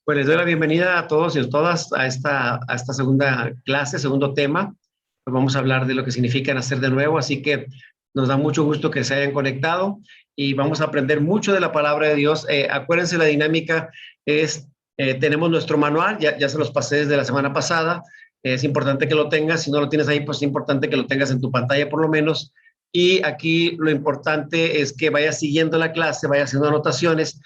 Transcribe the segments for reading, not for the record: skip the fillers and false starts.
Pues les doy la bienvenida a todos y a todas a esta segunda clase, segundo tema. Pues vamos a hablar de lo que significa nacer de nuevo, así que nos da mucho gusto que se hayan conectado y vamos a aprender mucho de la palabra de Dios. Acuérdense, la dinámica es, tenemos nuestro manual, ya se los pasé desde la semana pasada. Es importante que lo tengas, si no lo tienes ahí, pues es importante que lo tengas en tu pantalla por lo menos. Y aquí lo importante es que vayas siguiendo la clase, vayas haciendo anotaciones.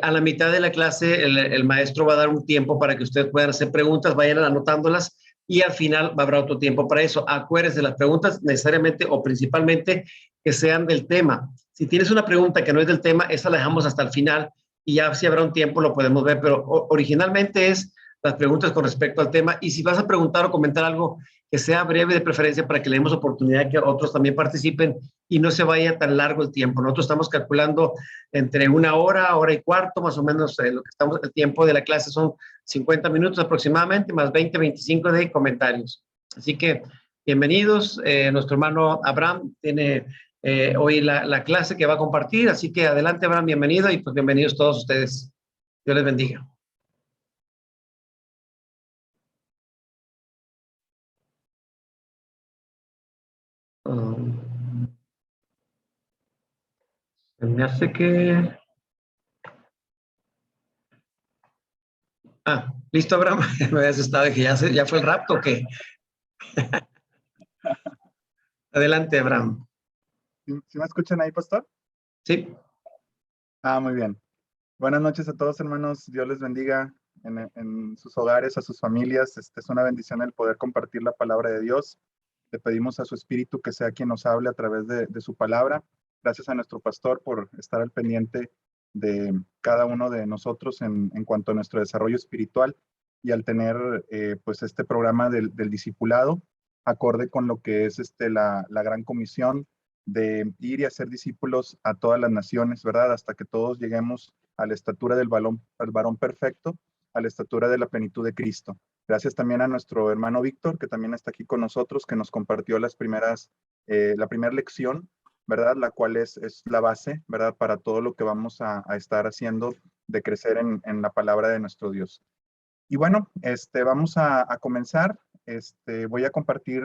A la mitad de la clase, el maestro va a dar un tiempo para que ustedes puedan hacer preguntas, vayan anotándolas y al final habrá otro tiempo para eso. Acuérdense, las preguntas necesariamente o principalmente que sean del tema. Si tienes una pregunta que no es del tema, esa la dejamos hasta el final y ya si habrá un tiempo lo podemos ver, pero originalmente es las preguntas con respecto al tema. Y si vas a preguntar o comentar algo, que sea breve de preferencia para que le demos oportunidad de que otros también participen y no se vaya tan largo el tiempo. Nosotros estamos calculando entre una hora, hora y cuarto, más o menos lo que estamos, el tiempo de la clase son 50 minutos aproximadamente, más 20, 25 de comentarios. Así que bienvenidos. Nuestro hermano Abraham tiene hoy la clase que va a compartir, así que adelante, Abraham, bienvenido y pues bienvenidos todos ustedes. Dios les bendiga. Me hace que... listo, Abraham. Me habías estado, dije, ya fue el rapto, ¿o qué? Adelante, Abraham. ¿Sí me escuchan ahí, pastor? Sí. Muy bien. Buenas noches a todos, hermanos. Dios les bendiga en sus hogares, a sus familias. Es una bendición el poder compartir la palabra de Dios. Le pedimos a su Espíritu que sea quien nos hable a través de su palabra. Gracias a nuestro pastor por estar al pendiente de cada uno de nosotros en cuanto a nuestro desarrollo espiritual y al tener pues este programa del discipulado, acorde con lo que es la gran comisión de ir y hacer discípulos a todas las naciones, ¿verdad? Hasta que todos lleguemos a la estatura del varón perfecto, a la estatura de la plenitud de Cristo. Gracias también a nuestro hermano Víctor, que también está aquí con nosotros, que nos compartió la primera lección, ¿verdad? La cual es la base, ¿verdad? Para todo lo que vamos a estar haciendo de crecer en la palabra de nuestro Dios. Y bueno, vamos a comenzar. Voy a compartir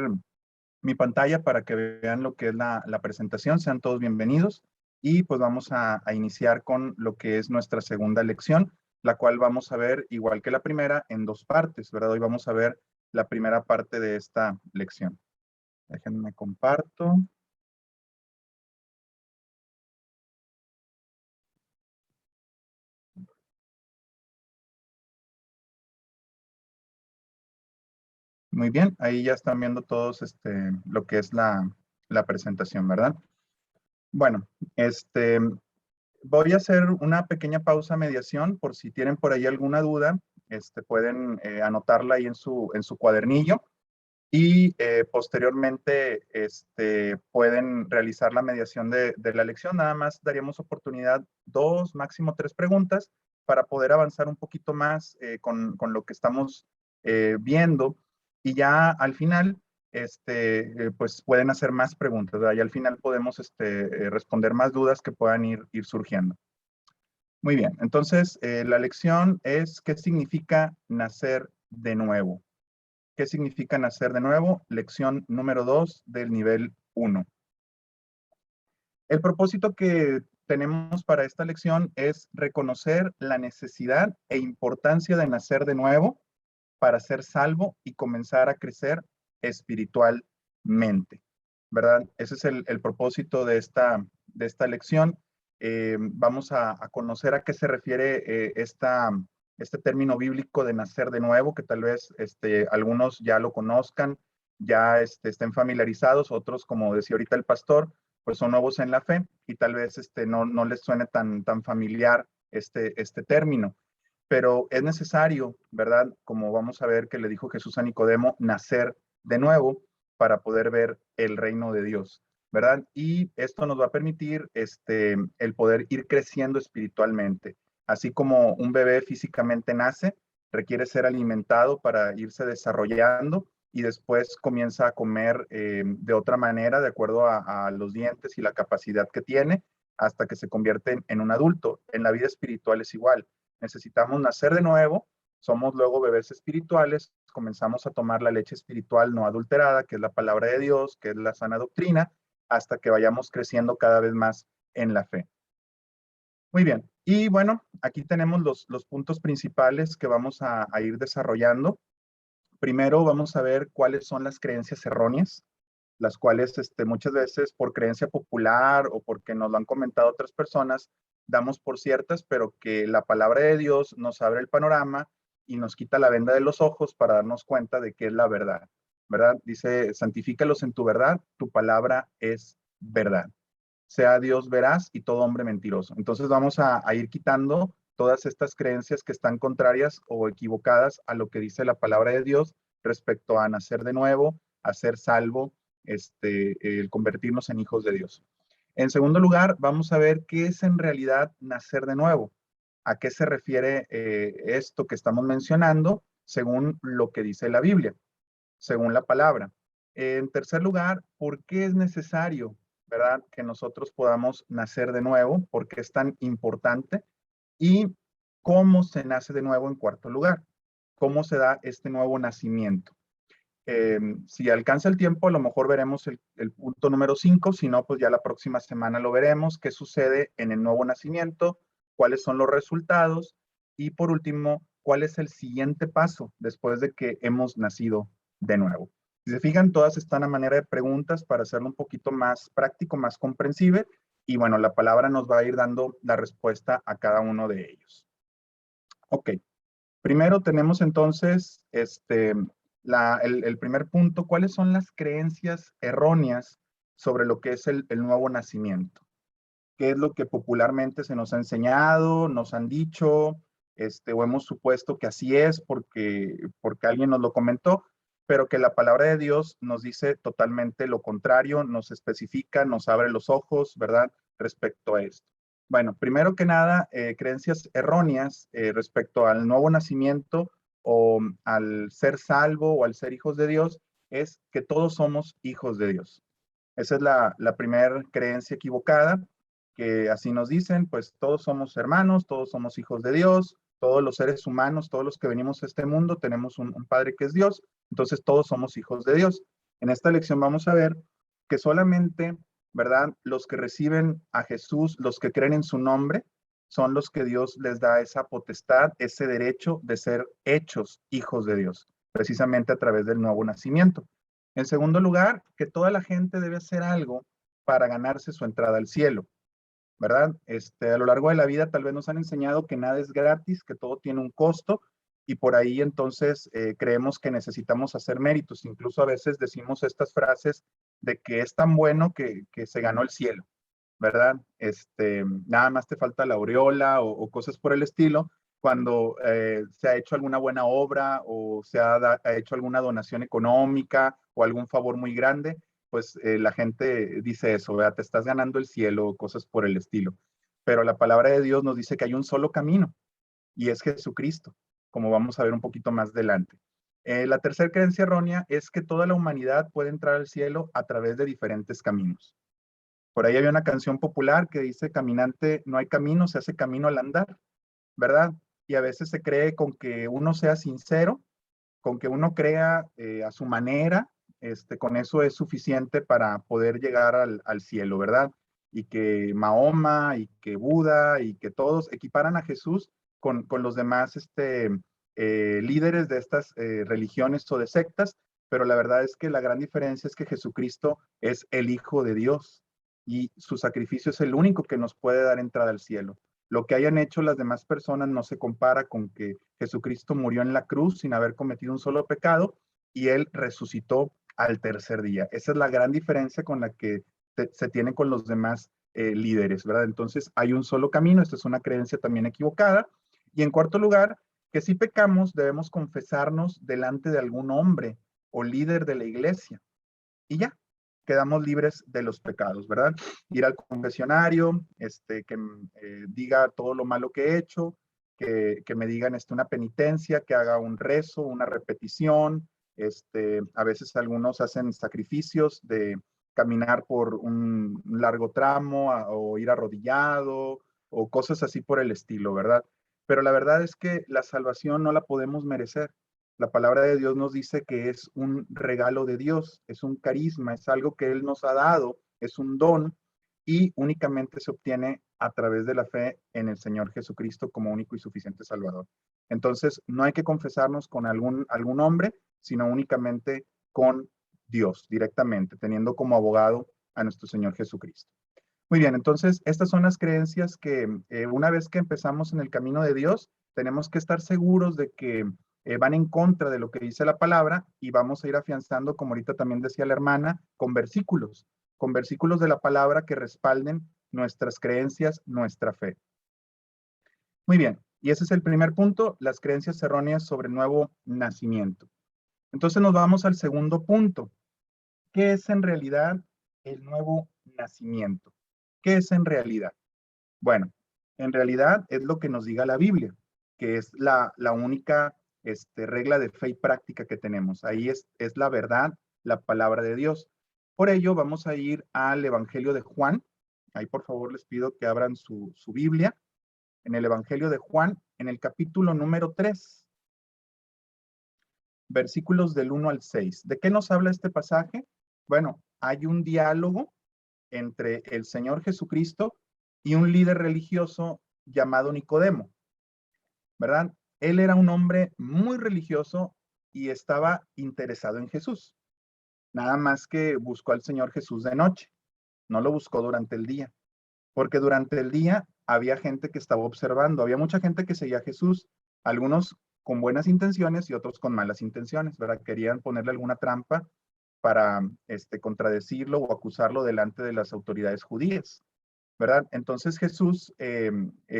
mi pantalla para que vean lo que es la presentación. Sean todos bienvenidos. Y pues vamos a iniciar con lo que es nuestra segunda lección, la cual vamos a ver, igual que la primera, en dos partes, ¿verdad? Hoy vamos a ver la primera parte de esta lección. Déjenme comparto. Muy bien, ahí ya están viendo todos lo que es la presentación, ¿verdad? Bueno, voy a hacer una pequeña pausa mediación por si tienen por ahí alguna duda, pueden anotarla ahí en su cuadernillo y posteriormente pueden realizar la mediación de la lección. Nada más daríamos oportunidad 2, máximo 3 preguntas para poder avanzar un poquito más con lo que estamos viendo y ya al final pues pueden hacer más preguntas, ¿verdad? Y al final podemos responder más dudas que puedan ir surgiendo. Muy bien, entonces la lección es ¿qué significa nacer de nuevo? ¿Qué significa nacer de nuevo? Lección número 2 del nivel 1. El propósito que tenemos para esta lección es reconocer la necesidad e importancia de nacer de nuevo para ser salvo y comenzar a crecer espiritualmente, ¿verdad? Ese es el propósito de esta lección. Vamos a conocer a qué se refiere este término bíblico de nacer de nuevo, que tal vez algunos ya lo conozcan, ya estén familiarizados, otros, como decía ahorita el pastor, pues son nuevos en la fe y tal vez no les suene tan familiar este término. Pero es necesario, ¿verdad? Como vamos a ver que le dijo Jesús a Nicodemo, nacer de nuevo para poder ver el reino de Dios, ¿verdad? Y esto nos va a permitir el poder ir creciendo espiritualmente. Así como un bebé físicamente nace, requiere ser alimentado para irse desarrollando y después comienza a comer de otra manera, de acuerdo a los dientes y la capacidad que tiene, hasta que se convierte en un adulto. En la vida espiritual es igual. necesitamos nacer de nuevo, somos luego bebés espirituales, comenzamos a tomar la leche espiritual no adulterada, que es la palabra de Dios, que es la sana doctrina, hasta que vayamos creciendo cada vez más en la fe. Muy bien, y bueno, aquí tenemos los puntos principales que vamos a ir desarrollando. Primero vamos a ver cuáles son las creencias erróneas, las cuales muchas veces por creencia popular o porque nos lo han comentado otras personas, damos por ciertas, pero que la palabra de Dios nos abre el panorama y nos quita la venda de los ojos para darnos cuenta de que es la verdad, ¿verdad? Dice, santifícalos en tu verdad, tu palabra es verdad. Sea Dios veraz y todo hombre mentiroso. Entonces vamos a ir quitando todas estas creencias que están contrarias o equivocadas a lo que dice la palabra de Dios respecto a nacer de nuevo, a ser salvo, el convertirnos en hijos de Dios. En segundo lugar, vamos a ver qué es en realidad nacer de nuevo. ¿A qué se refiere esto que estamos mencionando según lo que dice la Biblia, según la palabra? En tercer lugar, ¿por qué es necesario, verdad, que nosotros podamos nacer de nuevo? ¿Por qué es tan importante? Y cómo se nace de nuevo en cuarto lugar. ¿Cómo se da este nuevo nacimiento? Si alcanza el tiempo, a lo mejor veremos el punto número 5, si no, pues ya la próxima semana lo veremos, qué sucede en el nuevo nacimiento, cuáles son los resultados y por último, cuál es el siguiente paso después de que hemos nacido de nuevo. Si se fijan, todas están a manera de preguntas para hacerlo un poquito más práctico, más comprensible y bueno, la palabra nos va a ir dando la respuesta a cada uno de ellos. Ok, primero tenemos entonces el primer punto, ¿cuáles son las creencias erróneas sobre lo que es el nuevo nacimiento? ¿Qué es lo que popularmente se nos ha enseñado, nos han dicho, o hemos supuesto que así es porque alguien nos lo comentó, pero que la palabra de Dios nos dice totalmente lo contrario, nos especifica, nos abre los ojos, ¿verdad? Respecto a esto. Bueno, primero que nada, creencias erróneas respecto al nuevo nacimiento o al ser salvo o al ser hijos de Dios, es que todos somos hijos de Dios. Esa es la primera creencia equivocada, que así nos dicen, pues todos somos hermanos, todos somos hijos de Dios, todos los seres humanos, todos los que venimos a este mundo, tenemos un Padre que es Dios, entonces todos somos hijos de Dios. En esta lección vamos a ver que solamente, ¿verdad? Los que reciben a Jesús, los que creen en su nombre, son los que Dios les da esa potestad, ese derecho de ser hechos hijos de Dios, precisamente a través del nuevo nacimiento. En segundo lugar, que toda la gente debe hacer algo para ganarse su entrada al cielo, ¿verdad? A lo largo de la vida tal vez nos han enseñado que nada es gratis, que todo tiene un costo y por ahí entonces creemos que necesitamos hacer méritos. Incluso a veces decimos estas frases de que es tan bueno que se ganó el cielo, ¿verdad? Nada más te falta la aureola o cosas por el estilo, cuando se ha hecho alguna buena obra o ha hecho alguna donación económica o algún favor muy grande, pues la gente dice eso, ¿verdad? Te estás ganando el cielo o cosas por el estilo. Pero la palabra de Dios nos dice que hay un solo camino y es Jesucristo, como vamos a ver un poquito más adelante. La tercera creencia errónea es que toda la humanidad puede entrar al cielo a través de diferentes caminos. Por ahí había una canción popular que dice, caminante, no hay camino, se hace camino al andar, ¿verdad? Y a veces se cree con que uno sea sincero, con que uno crea a su manera, con eso es suficiente para poder llegar al cielo, ¿verdad? Y que Mahoma y que Buda y que todos equiparan a Jesús con los demás líderes de estas religiones o de sectas, pero la verdad es que la gran diferencia es que Jesucristo es el Hijo de Dios y su sacrificio es el único que nos puede dar entrada al cielo. Lo que hayan hecho las demás personas no se compara con que Jesucristo murió en la cruz sin haber cometido un solo pecado y él resucitó al tercer día. Esa es la gran diferencia con la que se tiene con los demás líderes, ¿verdad? Entonces hay un solo camino, esta es una creencia también equivocada. Y en cuarto lugar, que si pecamos debemos confesarnos delante de algún hombre o líder de la iglesia. Y ya, quedamos libres de los pecados, ¿verdad? Ir al confesionario, que diga todo lo malo que he hecho, que me digan una penitencia, que haga un rezo, una repetición. A veces algunos hacen sacrificios de caminar por un largo tramo o ir arrodillado o cosas así por el estilo, ¿verdad? pero la verdad es que la salvación no la podemos merecer. La palabra de Dios nos dice que es un regalo de Dios, es un carisma, es algo que Él nos ha dado, es un don y únicamente se obtiene a través de la fe en el Señor Jesucristo como único y suficiente Salvador. Entonces, no hay que confesarnos con algún hombre, sino únicamente con Dios directamente, teniendo como abogado a nuestro Señor Jesucristo. Muy bien, entonces estas son las creencias que una vez que empezamos en el camino de Dios, tenemos que estar seguros de que van en contra de lo que dice la palabra y vamos a ir afianzando, como ahorita también decía la hermana, con versículos de la palabra que respalden nuestras creencias, nuestra fe. Muy bien, y ese es el primer punto, las creencias erróneas sobre el nuevo nacimiento. Entonces nos vamos al segundo punto. ¿Qué es en realidad el nuevo nacimiento? ¿Qué es en realidad? Bueno, en realidad es lo que nos diga la Biblia, que es la única regla de fe y práctica que tenemos. Ahí es la verdad, la palabra de Dios. Por ello, vamos a ir al Evangelio de Juan. Ahí, por favor, les pido que abran su Biblia. En el Evangelio de Juan, en el capítulo número 3, versículos del 1 al 6. ¿De qué nos habla este pasaje? Bueno, hay un diálogo entre el Señor Jesucristo y un líder religioso llamado Nicodemo, ¿verdad? Él era un hombre muy religioso y estaba interesado en Jesús. Nada más que buscó al Señor Jesús de noche, no lo buscó durante el día, porque durante el día había gente que estaba observando, había mucha gente que seguía a Jesús, algunos con buenas intenciones y otros con malas intenciones, ¿verdad? Querían ponerle alguna trampa para contradecirlo o acusarlo delante de las autoridades judías, ¿verdad? Entonces Jesús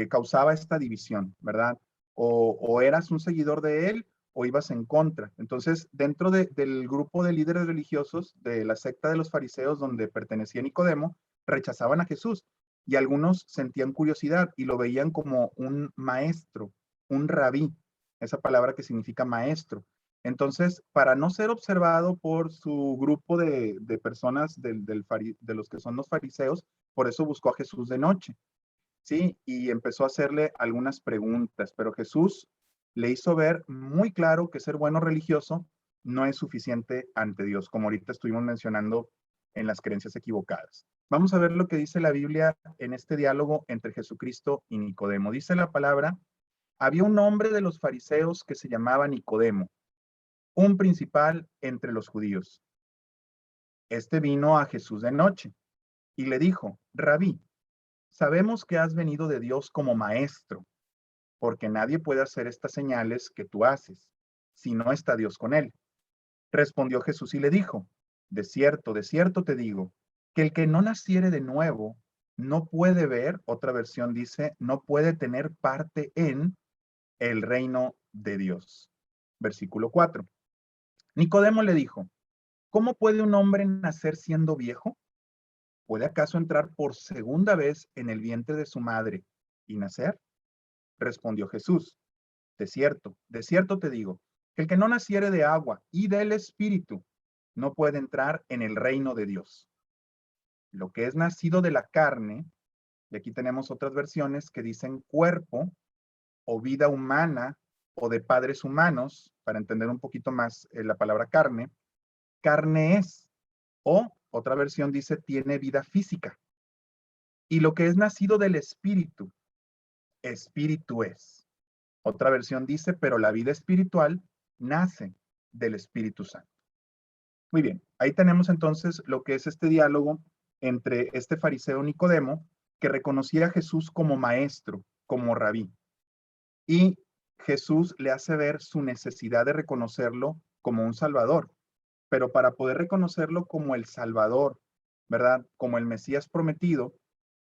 causaba esta división, ¿verdad? O eras un seguidor de él o ibas en contra. Entonces, dentro del grupo de líderes religiosos de la secta de los fariseos donde pertenecía Nicodemo, rechazaban a Jesús y algunos sentían curiosidad y lo veían como un maestro, un rabí, esa palabra que significa maestro. Entonces, para no ser observado por su grupo de personas de los que son los fariseos, por eso buscó a Jesús de noche, ¿sí? Y empezó a hacerle algunas preguntas, pero Jesús le hizo ver muy claro que ser bueno religioso no es suficiente ante Dios, como ahorita estuvimos mencionando en las creencias equivocadas. Vamos a ver lo que dice la Biblia en este diálogo entre Jesucristo y Nicodemo. Dice la palabra, había un hombre de los fariseos que se llamaba Nicodemo, un principal entre los judíos. Este vino a Jesús de noche y le dijo, Rabí, sabemos que has venido de Dios como maestro, porque nadie puede hacer estas señales que tú haces, si no está Dios con él. Respondió Jesús y le dijo, de cierto te digo, que el que no naciere de nuevo no puede ver, otra versión dice, no puede tener parte en el reino de Dios. Versículo 4. Nicodemo le dijo, ¿cómo puede un hombre nacer siendo viejo? ¿Puede acaso entrar por segunda vez en el vientre de su madre y nacer? Respondió Jesús, de cierto te digo, que el que no naciere de agua y del Espíritu no puede entrar en el reino de Dios. Lo que es nacido de la carne, y aquí tenemos otras versiones que dicen cuerpo o vida humana o de padres humanos, para entender un poquito más la palabra carne, carne es, o otra versión dice tiene vida física. Y lo que es nacido del Espíritu, Espíritu es. Otra versión dice, pero la vida espiritual nace del Espíritu Santo. Muy bien, ahí tenemos entonces lo que es este diálogo entre este fariseo Nicodemo, que reconocía a Jesús como maestro, como rabí. Y Jesús le hace ver su necesidad de reconocerlo como un salvador. Pero para poder reconocerlo como el salvador, ¿verdad? Como el Mesías prometido,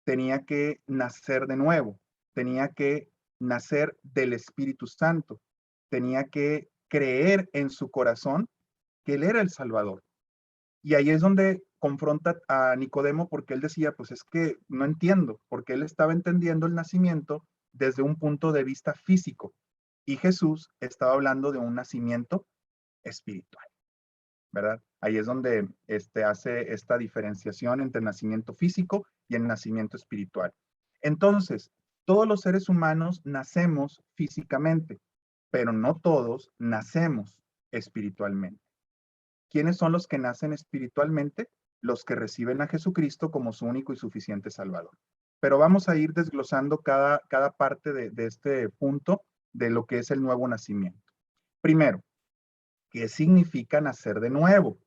tenía que nacer de nuevo, tenía que nacer del Espíritu Santo, tenía que creer en su corazón que él era el Salvador. Y ahí es donde confronta a Nicodemo porque él decía, pues es que no entiendo, porque él estaba entendiendo el nacimiento desde un punto de vista físico y Jesús estaba hablando de un nacimiento espiritual, ¿verdad? Ahí es donde hace esta diferenciación entre el nacimiento físico y el nacimiento espiritual. Entonces, Todos los seres humanos nacemos físicamente, pero no todos nacemos espiritualmente. ¿Quiénes son los que nacen espiritualmente? Los que reciben a Jesucristo como su único y suficiente Salvador. Pero vamos a ir desglosando cada parte de este punto de lo que es el nuevo nacimiento. Primero, ¿qué significa nacer de nuevo?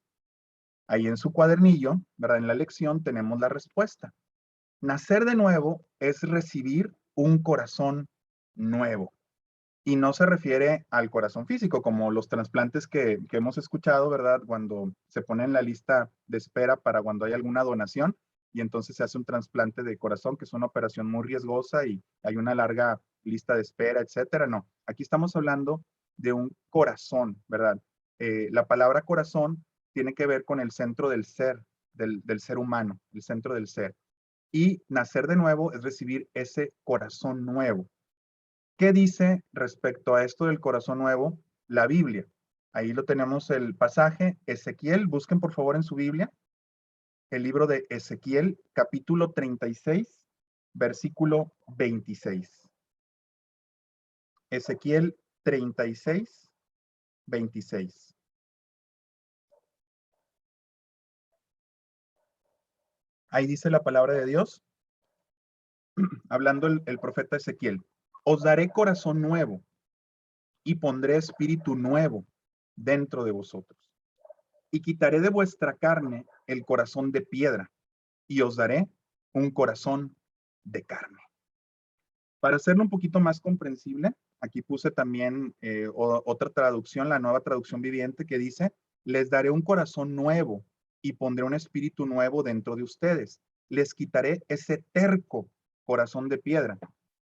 Ahí en su cuadernillo, ¿verdad? En la lección tenemos la respuesta. Nacer de nuevo es recibir un corazón nuevo. Y no se refiere al corazón físico, como los trasplantes que hemos escuchado, ¿verdad? Cuando se pone en la lista de espera para cuando hay alguna donación y entonces se hace un trasplante de corazón, que es una operación muy riesgosa y hay una larga lista de espera, etcétera. No, aquí estamos hablando de un corazón, ¿verdad? La palabra corazón tiene que ver con el centro del ser, del ser humano, el centro del ser. Y nacer de nuevo es recibir ese corazón nuevo. ¿Qué dice respecto a esto del corazón nuevo? La Biblia. Ahí lo tenemos el pasaje, Ezequiel, busquen por favor en su Biblia, el libro de Ezequiel, capítulo 36, versículo 26. Ezequiel 36, 26. Ahí dice la palabra de Dios, hablando el profeta Ezequiel. Os daré corazón nuevo y pondré espíritu nuevo dentro de vosotros. Y quitaré de vuestra carne el corazón de piedra y os daré un corazón de carne. Para hacerlo un poquito más comprensible, aquí puse también otra traducción, la nueva traducción viviente, que dice, les daré un corazón nuevo y pondré un espíritu nuevo dentro de ustedes. Les quitaré ese terco corazón de piedra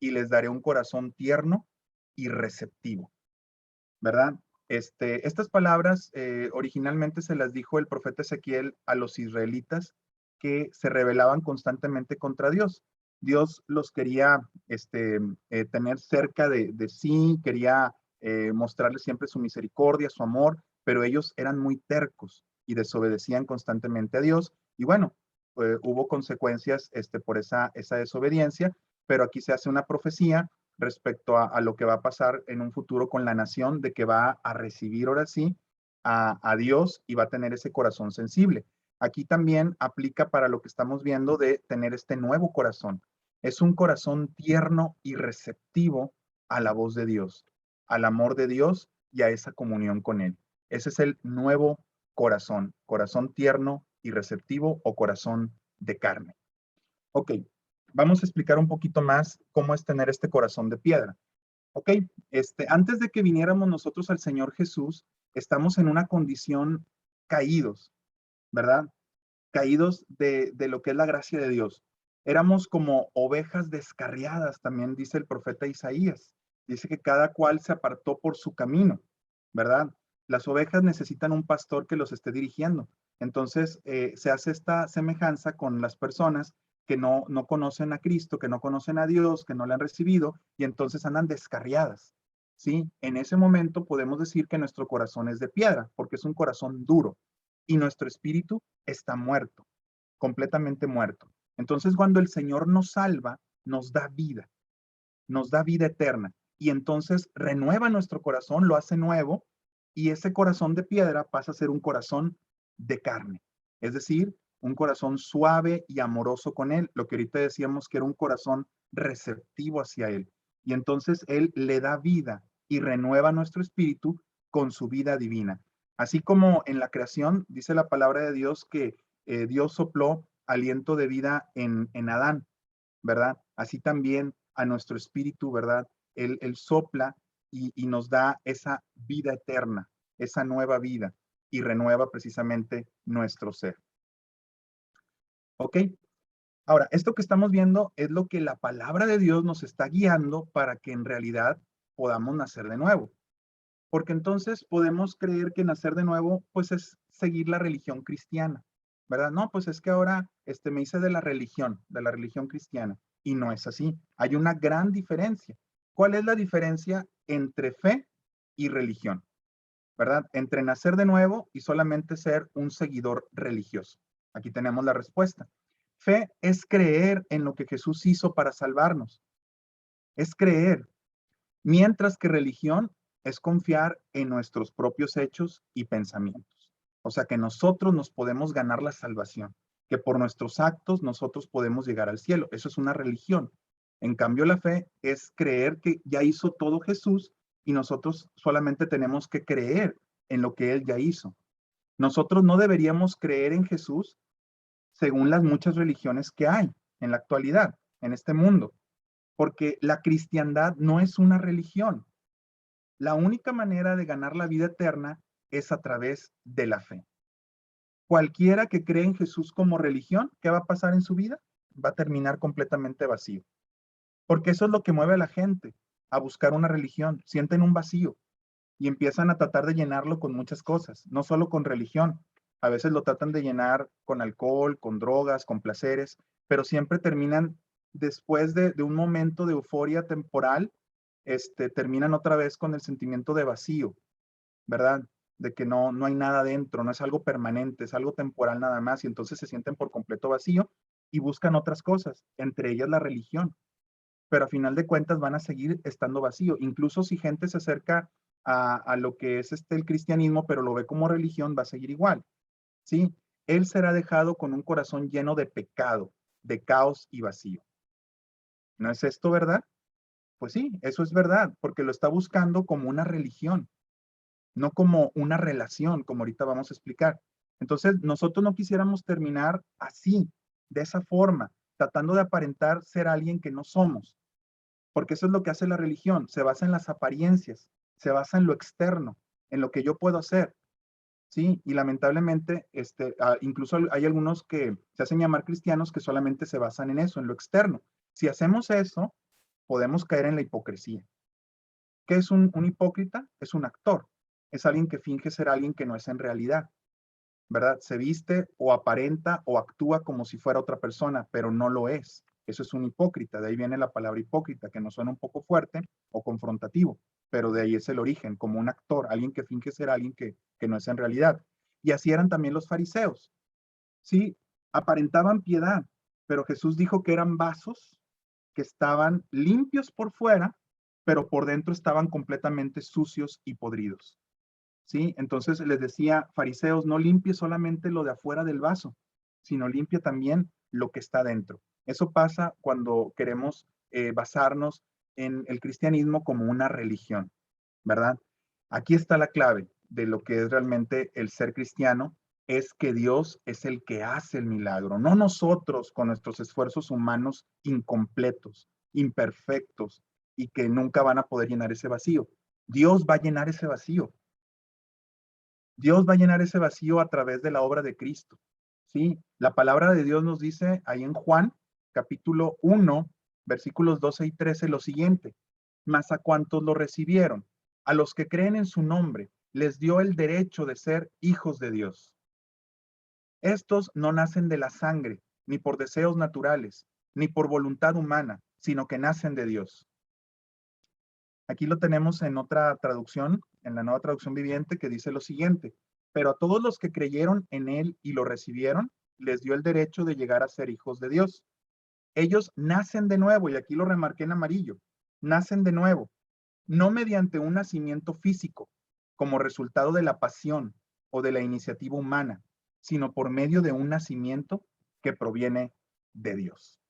y les daré un corazón tierno y receptivo, ¿verdad? Estas palabras originalmente se las dijo el profeta Ezequiel a los israelitas que se rebelaban constantemente contra Dios. Dios los quería tener cerca de sí, quería mostrarles siempre su misericordia, su amor, pero ellos eran muy tercos y desobedecían constantemente a Dios. Y bueno, hubo consecuencias por esa desobediencia, pero aquí se hace una profecía respecto a lo que va a pasar en un futuro con la nación, de que va a recibir ahora sí a Dios y va a tener ese corazón sensible. Aquí también aplica para lo que estamos viendo de tener este nuevo corazón. Es un corazón tierno y receptivo a la voz de Dios, al amor de Dios y a esa comunión con Él. Ese es el nuevo corazón tierno y receptivo o corazón de carne. Ok, vamos a explicar un poquito más cómo es tener este corazón de piedra. Ok, antes de que viniéramos nosotros al Señor Jesús, estamos en una condición caídos, ¿verdad? Caídos de lo que es la gracia de Dios. Éramos como ovejas descarriadas, también dice el profeta Isaías. Dice que cada cual se apartó por su camino, ¿verdad? Las ovejas necesitan un pastor que los esté dirigiendo. Entonces, se hace esta semejanza con las personas que no conocen a Cristo, que no conocen a Dios, que no le han recibido, y entonces andan descarriadas, ¿sí? En ese momento podemos decir que nuestro corazón es de piedra, porque es un corazón duro, y nuestro espíritu está muerto, completamente muerto. Entonces, cuando el Señor nos salva, nos da vida eterna. Y entonces renueva nuestro corazón, lo hace nuevo, y ese corazón de piedra pasa a ser un corazón de carne. Es decir, un corazón suave y amoroso con Él, lo que ahorita decíamos que era un corazón receptivo hacia Él. Y entonces Él le da vida y renueva nuestro espíritu con su vida divina. Así como en la creación, dice la palabra de Dios que Dios sopló aliento de vida en Adán, ¿verdad? Así también a nuestro espíritu, ¿verdad? Él sopla y nos da esa vida eterna, esa nueva vida y renueva precisamente nuestro ser. ¿Ok? Ahora, esto que estamos viendo es lo que la palabra de Dios nos está guiando para que en realidad podamos nacer de nuevo. Porque entonces podemos creer que nacer de nuevo, pues es seguir la religión cristiana, ¿verdad? No, pues es que ahora me hice de la religión cristiana. Y no es así. Hay una gran diferencia. ¿Cuál es la diferencia entre fe y religión? ¿Verdad? Entre nacer de nuevo y solamente ser un seguidor religioso. Aquí tenemos la respuesta. Fe es creer en lo que Jesús hizo para salvarnos. es creer, mientras que religión es confiar en nuestros propios hechos y pensamientos. O sea, que nosotros nos podemos ganar la salvación, que por nuestros actos nosotros podemos llegar al cielo. Eso es una religión. En cambio, la fe es creer que ya hizo todo Jesús y nosotros solamente tenemos que creer en lo que Él ya hizo. Nosotros no deberíamos creer en Jesús según las muchas religiones que hay en la actualidad, en este mundo, porque la cristiandad no es una religión. La única manera de ganar la vida eterna es a través de la fe. Cualquiera que cree en Jesús como religión, ¿qué va a pasar en su vida? Va a terminar completamente vacío. Porque eso es lo que mueve a la gente a buscar una religión. Sienten un vacío y empiezan a tratar de llenarlo con muchas cosas, no solo con religión. A veces lo tratan de llenar con alcohol, con drogas, con placeres, pero siempre terminan después de un momento de euforia temporal, terminan otra vez con el sentimiento de vacío, ¿verdad? De que no hay nada dentro, no es algo permanente, es algo temporal nada más, y entonces se sienten por completo vacío y buscan otras cosas, entre ellas la religión, pero a final de cuentas van a seguir estando vacío. Incluso si gente se acerca a lo que es el cristianismo, pero lo ve como religión, va a seguir igual, ¿sí? Él será dejado con un corazón lleno de pecado, de caos y vacío. ¿No es esto verdad? Pues sí, eso es verdad, porque lo está buscando como una religión, no como una relación, como ahorita vamos a explicar. Entonces, nosotros no quisiéramos terminar así, de esa forma, tratando de aparentar ser alguien que no somos, porque eso es lo que hace la religión, se basa en las apariencias, se basa en lo externo, en lo que yo puedo hacer, ¿sí? Y lamentablemente, incluso hay algunos que se hacen llamar cristianos que solamente se basan en eso, en lo externo. Si hacemos eso, podemos caer en la hipocresía. ¿Qué es un hipócrita? Es un actor, es alguien que finge ser alguien que no es en realidad, ¿verdad? Se viste o aparenta o actúa como si fuera otra persona, pero no lo es. Eso es un hipócrita, de ahí viene la palabra hipócrita, que nos suena un poco fuerte o confrontativo, pero de ahí es el origen, como un actor, alguien que finge ser alguien que no es en realidad. Y así eran también los fariseos, ¿sí? Aparentaban piedad, pero Jesús dijo que eran vasos que estaban limpios por fuera, pero por dentro estaban completamente sucios y podridos. ¿Sí? Entonces les decía, fariseos, no limpie solamente lo de afuera del vaso, sino limpia también lo que está dentro. Eso pasa cuando queremos basarnos en el cristianismo como una religión, ¿verdad? Aquí está la clave de lo que es realmente el ser cristiano, es que Dios es el que hace el milagro, no nosotros con nuestros esfuerzos humanos incompletos, imperfectos y que nunca van a poder llenar ese vacío. Dios va a llenar ese vacío. Dios va a llenar ese vacío a través de la obra de Cristo. ¿Sí? La palabra de Dios nos dice ahí en Juan, capítulo 1, versículos 12 y 13, lo siguiente: mas a cuantos lo recibieron, a los que creen en su nombre, les dio el derecho de ser hijos de Dios. Estos no nacen de la sangre, ni por deseos naturales, ni por voluntad humana, sino que nacen de Dios. Aquí lo tenemos en otra traducción, en la Nueva Traducción Viviente, que dice lo siguiente: pero a todos los que creyeron en él y lo recibieron, les dio el derecho de llegar a ser hijos de Dios. Ellos nacen de nuevo, y aquí lo remarqué en amarillo, nacen de nuevo, no mediante un nacimiento físico, como resultado de la pasión o de la iniciativa humana, sino por medio de un nacimiento que proviene de Dios.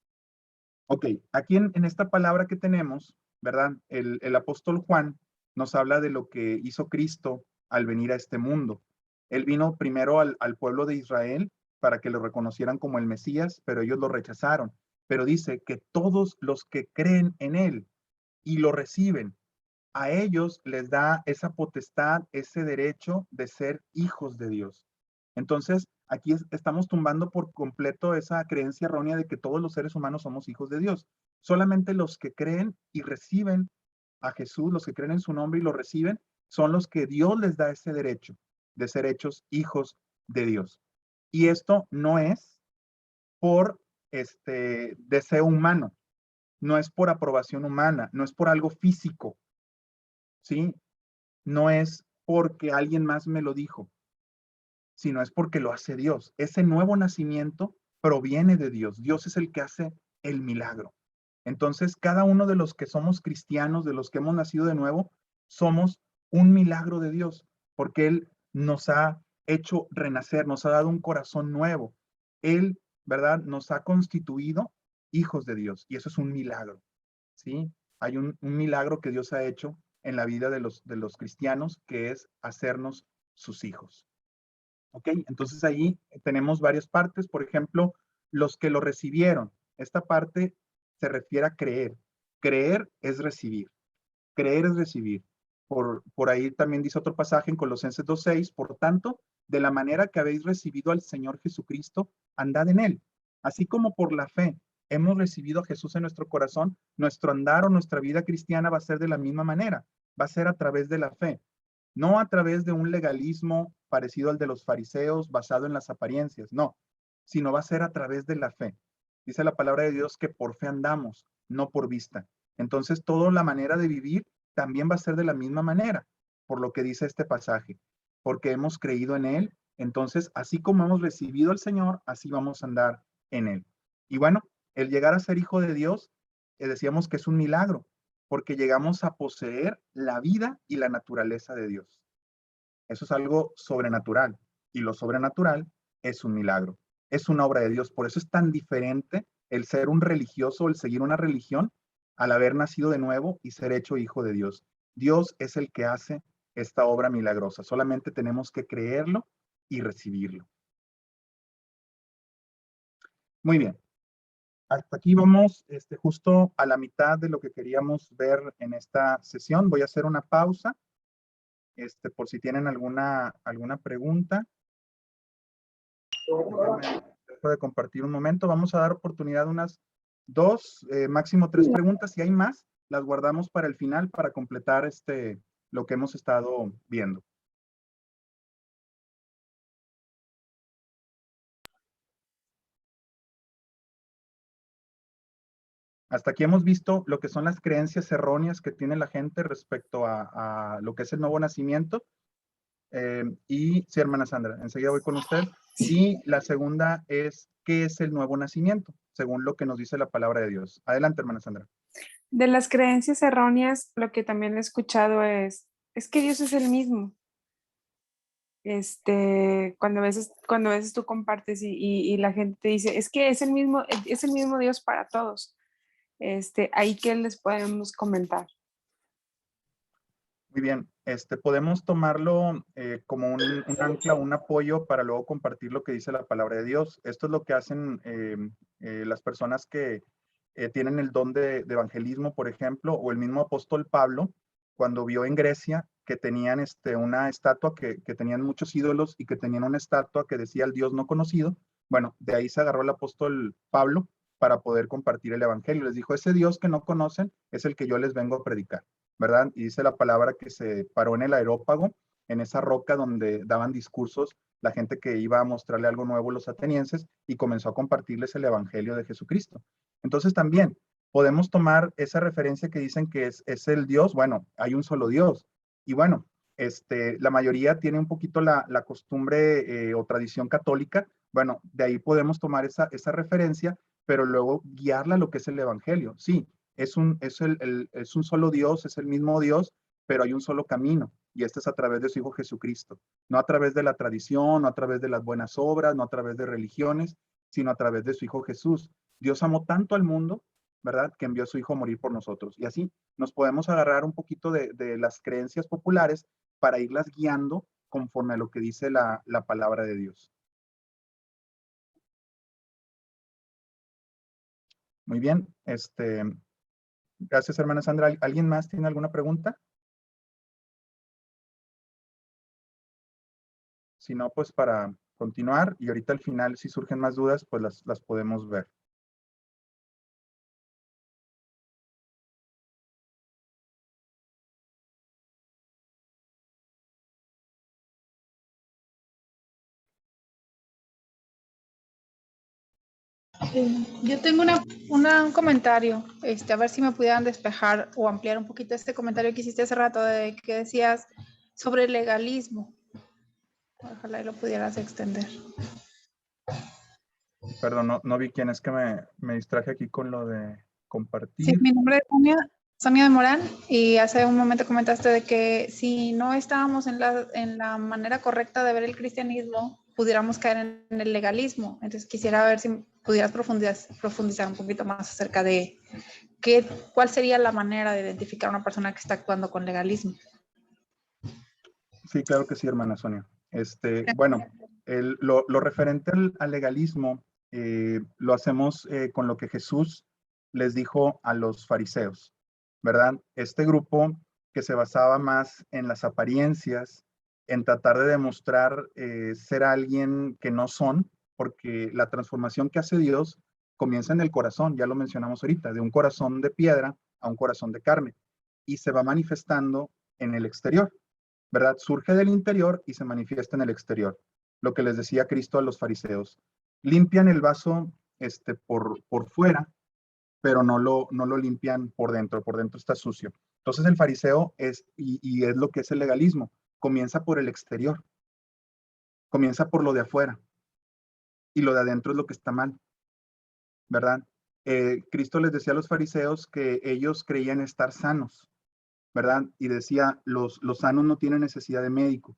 Ok, aquí en esta palabra que tenemos, ¿verdad? El apóstol Juan nos habla de lo que hizo Cristo al venir a este mundo. Él vino primero al pueblo de Israel para que lo reconocieran como el Mesías, pero ellos lo rechazaron. Pero dice que todos los que creen en él y lo reciben, a ellos les da esa potestad, ese derecho de ser hijos de Dios. Entonces, aquí estamos tumbando por completo esa creencia errónea de que todos los seres humanos somos hijos de Dios. Solamente los que creen y reciben a Jesús, los que creen en su nombre y lo reciben, son los que Dios les da ese derecho de ser hechos hijos de Dios. Y esto no es por deseo humano, no es por aprobación humana, no es por algo físico, ¿sí? No es porque alguien más me lo dijo, sino es porque lo hace Dios. Ese nuevo nacimiento proviene de Dios. Dios es el que hace el milagro. Entonces, cada uno de los que somos cristianos, de los que hemos nacido de nuevo, somos un milagro de Dios, porque Él nos ha hecho renacer, nos ha dado un corazón nuevo. Él, ¿verdad? Nos ha constituido hijos de Dios, y eso es un milagro, ¿sí? Hay un milagro que Dios ha hecho en la vida de los cristianos, que es hacernos sus hijos. ¿Ok? Entonces ahí tenemos varias partes. Por ejemplo, los que lo recibieron. Esta parte se refiere a creer. Creer es recibir. Creer es recibir. Por ahí también dice otro pasaje en Colosenses 2:6, por tanto, de la manera que habéis recibido al Señor Jesucristo, andad en Él. Así como por la fe hemos recibido a Jesús en nuestro corazón, nuestro andar o nuestra vida cristiana va a ser de la misma manera. Va a ser a través de la fe. No a través de un legalismo parecido al de los fariseos, basado en las apariencias, no, sino va a ser a través de la fe. Dice la palabra de Dios que por fe andamos, no por vista. Entonces, toda la manera de vivir también va a ser de la misma manera, por lo que dice este pasaje, porque hemos creído en Él. Entonces, así como hemos recibido al Señor, así vamos a andar en Él. Y bueno, el llegar a ser hijo de Dios, decíamos que es un milagro, porque llegamos a poseer la vida y la naturaleza de Dios. Eso es algo sobrenatural, y lo sobrenatural es un milagro, es una obra de Dios. Por eso es tan diferente el ser un religioso, el seguir una religión, al haber nacido de nuevo y ser hecho hijo de Dios. Dios es el que hace esta obra milagrosa. Solamente tenemos que creerlo y recibirlo. Muy bien. Hasta aquí vamos justo a la mitad de lo que queríamos ver en esta sesión. Voy a hacer una pausa por si tienen alguna pregunta. Déjenme, dejo de compartir un momento. Vamos a dar oportunidad a unas 2, máximo 3 preguntas. Si hay más, las guardamos para el final para completar lo que hemos estado viendo. Hasta aquí hemos visto lo que son las creencias erróneas que tiene la gente respecto a lo que es el nuevo nacimiento. Y sí, hermana Sandra, enseguida voy con usted. Y la segunda es, ¿qué es el nuevo nacimiento? Según lo que nos dice la palabra de Dios. Adelante, hermana Sandra. De las creencias erróneas, lo que también he escuchado es que Dios es el mismo. Cuando a veces tú compartes y la gente te dice, es que es el mismo Dios para todos. Ahí que les podemos comentar. Muy bien, podemos tomarlo como un ancla, un apoyo para luego compartir lo que dice la palabra de Dios. Esto es lo que hacen las personas que tienen el don de evangelismo, por ejemplo, o el mismo apóstol Pablo, cuando vio en Grecia que tenían una estatua, que tenían muchos ídolos y que tenían una estatua que decía el Dios no conocido. Bueno, de ahí se agarró el apóstol Pablo para poder compartir el evangelio. Les dijo, ese Dios que no conocen es el que yo les vengo a predicar, ¿verdad? Y dice la palabra que se paró en el Areópago, en esa roca donde daban discursos la gente que iba a mostrarle algo nuevo a los atenienses, y comenzó a compartirles el evangelio de Jesucristo. Entonces también podemos tomar esa referencia que dicen que es el Dios. Bueno, hay un solo Dios. Y bueno, la mayoría tiene un poquito la costumbre o tradición católica. Bueno, de ahí podemos tomar esa referencia, pero luego guiarla a lo que es el evangelio. Sí, es un solo Dios, es el mismo Dios, pero hay un solo camino, y este es a través de su Hijo Jesucristo. No a través de la tradición, no a través de las buenas obras, no a través de religiones, sino a través de su Hijo Jesús. Dios amó tanto al mundo, ¿verdad?, que envió a su Hijo a morir por nosotros. Y así nos podemos agarrar un poquito de las creencias populares para irlas guiando conforme a lo que dice la palabra de Dios. Muy bien, gracias, hermana Sandra. ¿Alguien más tiene alguna pregunta? Si no, pues para continuar, y ahorita al final, si surgen más dudas, pues las podemos ver. Yo tengo un comentario, a ver si me pudieran despejar o ampliar un poquito este comentario que hiciste hace rato, de que decías sobre el legalismo. Ojalá y lo pudieras extender. Perdón, no vi quién es, que me distraje aquí con lo de... compartir. Sí, mi nombre es Sonia de Morán, y hace un momento comentaste de que si no estábamos en la manera correcta de ver el cristianismo, pudiéramos caer en el legalismo. Entonces quisiera ver si pudieras profundizar un poquito más acerca de cuál sería la manera de identificar a una persona que está actuando con legalismo. Sí, claro que sí, hermana Sonia. Bueno, lo referente al legalismo lo hacemos con lo que Jesús les dijo a los fariseos, ¿verdad? Este grupo que se basaba más en las apariencias, en tratar de demostrar ser alguien que no son, porque la transformación que hace Dios comienza en el corazón, ya lo mencionamos ahorita, de un corazón de piedra a un corazón de carne, y se va manifestando en el exterior, ¿verdad? Surge del interior y se manifiesta en el exterior. Lo que les decía Cristo a los fariseos. Limpian el vaso por fuera, pero no lo limpian por dentro está sucio. Entonces el fariseo y es lo que es el legalismo, comienza por el exterior, comienza por lo de afuera, y lo de adentro es lo que está mal, ¿verdad? Cristo les decía a los fariseos que ellos creían estar sanos, ¿verdad? Y decía, los sanos no tienen necesidad de médico,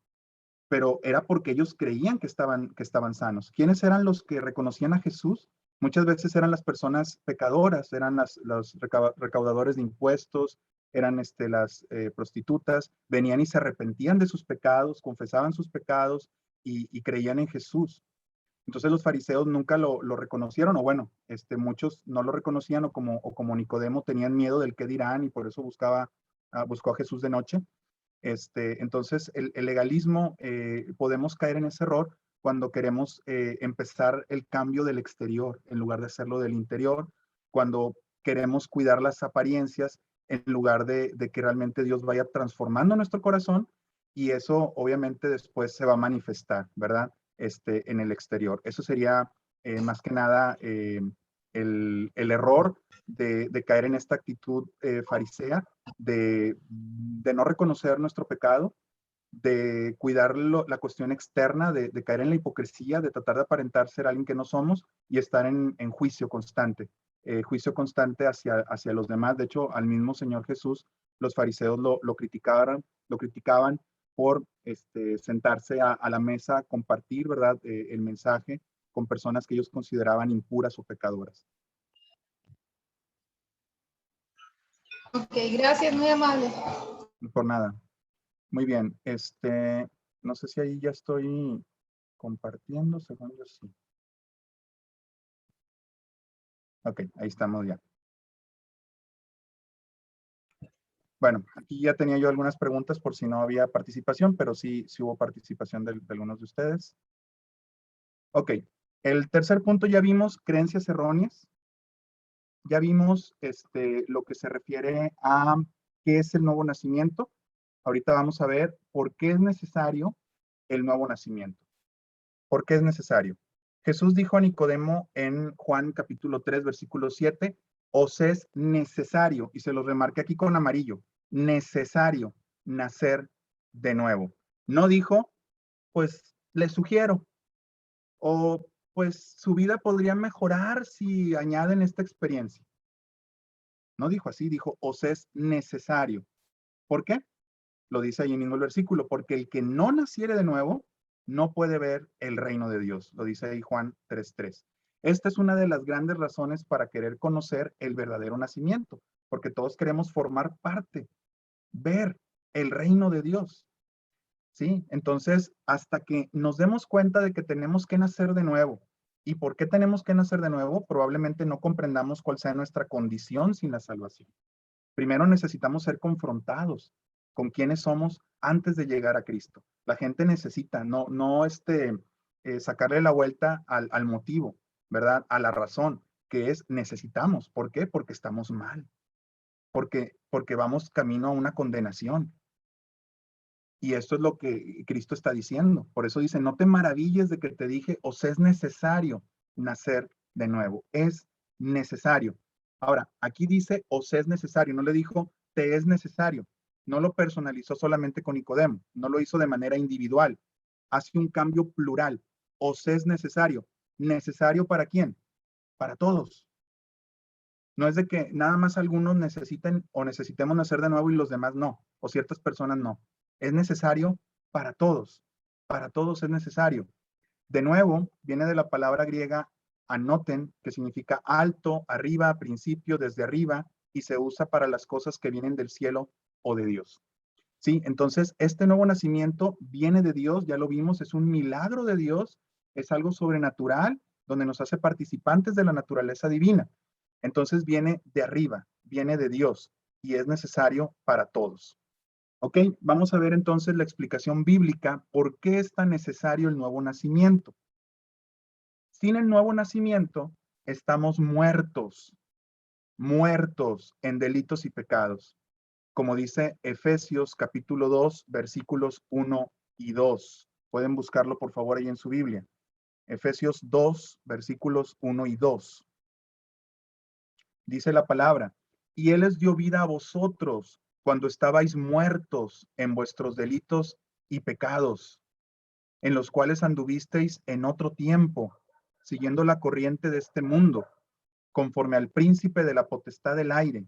pero era porque ellos creían que estaban sanos. ¿Quiénes eran los que reconocían a Jesús? Muchas veces eran las personas pecadoras, eran los recaudadores de impuestos, eran las prostitutas, venían y se arrepentían de sus pecados, confesaban sus pecados y creían en Jesús. Entonces los fariseos nunca lo reconocieron, o bueno, muchos no lo reconocían, o como Nicodemo tenían miedo del qué dirán, y por eso buscó a Jesús de noche. Entonces, el legalismo, podemos caer en ese error cuando queremos empezar el cambio del exterior en lugar de hacerlo del interior, cuando queremos cuidar las apariencias en lugar de que realmente Dios vaya transformando nuestro corazón, y eso obviamente después se va a manifestar, ¿verdad? En el exterior. Eso sería más que nada el error de caer en esta actitud farisea, de no reconocer nuestro pecado, de cuidar la cuestión externa, de caer en la hipocresía, de tratar de aparentar ser alguien que no somos, y estar en juicio constante hacia los demás. De hecho, al mismo Señor Jesús, los fariseos lo criticaban por sentarse a la mesa, compartir, ¿verdad? El mensaje con personas que ellos consideraban impuras o pecadoras. Ok, gracias, muy amable. Por nada. Muy bien. No sé si ahí ya estoy compartiendo, según yo sí. Ok, ahí estamos ya. Bueno, aquí ya tenía yo algunas preguntas por si no había participación, pero sí hubo participación de algunos de ustedes. Ok, el tercer punto ya vimos creencias erróneas. Ya vimos lo que se refiere a qué es el nuevo nacimiento. Ahorita vamos a ver por qué es necesario el nuevo nacimiento. ¿Por qué es necesario? Jesús dijo a Nicodemo en Juan capítulo 3, versículo 7, os es necesario, y se lo remarqué aquí con amarillo, necesario nacer de nuevo. No dijo, pues le sugiero, o pues su vida podría mejorar si añaden esta experiencia. No dijo así, dijo, os es necesario. ¿Por qué? Lo dice ahí mismo el versículo, porque el que no naciere de nuevo no puede ver el reino de Dios. Lo dice ahí Juan 3:3. Esta es una de las grandes razones para querer conocer el verdadero nacimiento, porque todos queremos formar parte, ver el reino de Dios. ¿Sí? Entonces, hasta que nos demos cuenta de que tenemos que nacer de nuevo. ¿Y por qué tenemos que nacer de nuevo? Probablemente no comprendamos cuál sea nuestra condición sin la salvación. Primero necesitamos ser confrontados con quiénes somos antes de llegar a Cristo. La gente necesita, no sacarle la vuelta al motivo, ¿verdad? A la razón, que es necesitamos. ¿Por qué? Porque estamos mal. Porque vamos camino a una condenación. Y esto es lo que Cristo está diciendo. Por eso dice, no te maravilles de que te dije, os es necesario nacer de nuevo. Es necesario. Ahora, aquí dice, os es necesario. No le dijo, te es necesario. No lo personalizó solamente con Nicodemo. No lo hizo de manera individual. Hace un cambio plural. Os es necesario. ¿Necesario para quién? Para todos. No es de que nada más algunos necesiten o necesitemos nacer de nuevo y los demás no, o ciertas personas no. Es necesario para todos es necesario. De nuevo, viene de la palabra griega anoten, que significa alto, arriba, principio, desde arriba, y se usa para las cosas que vienen del cielo o de Dios. ¿Sí? Entonces, este nuevo nacimiento viene de Dios, ya lo vimos, es un milagro de Dios, es algo sobrenatural, donde nos hace participantes de la naturaleza divina. Entonces viene de arriba, viene de Dios, y es necesario para todos. Ok, vamos a ver entonces la explicación bíblica, ¿por qué es tan necesario el nuevo nacimiento? Sin el nuevo nacimiento, estamos muertos en delitos y pecados, como dice Efesios capítulo 2, versículos 1 y 2. Pueden buscarlo por favor ahí en su Biblia. Efesios 2, versículos 1 y 2. Dice la palabra, y Él les dio vida a vosotros cuando estabais muertos en vuestros delitos y pecados, en los cuales anduvisteis en otro tiempo, siguiendo la corriente de este mundo, conforme al príncipe de la potestad del aire,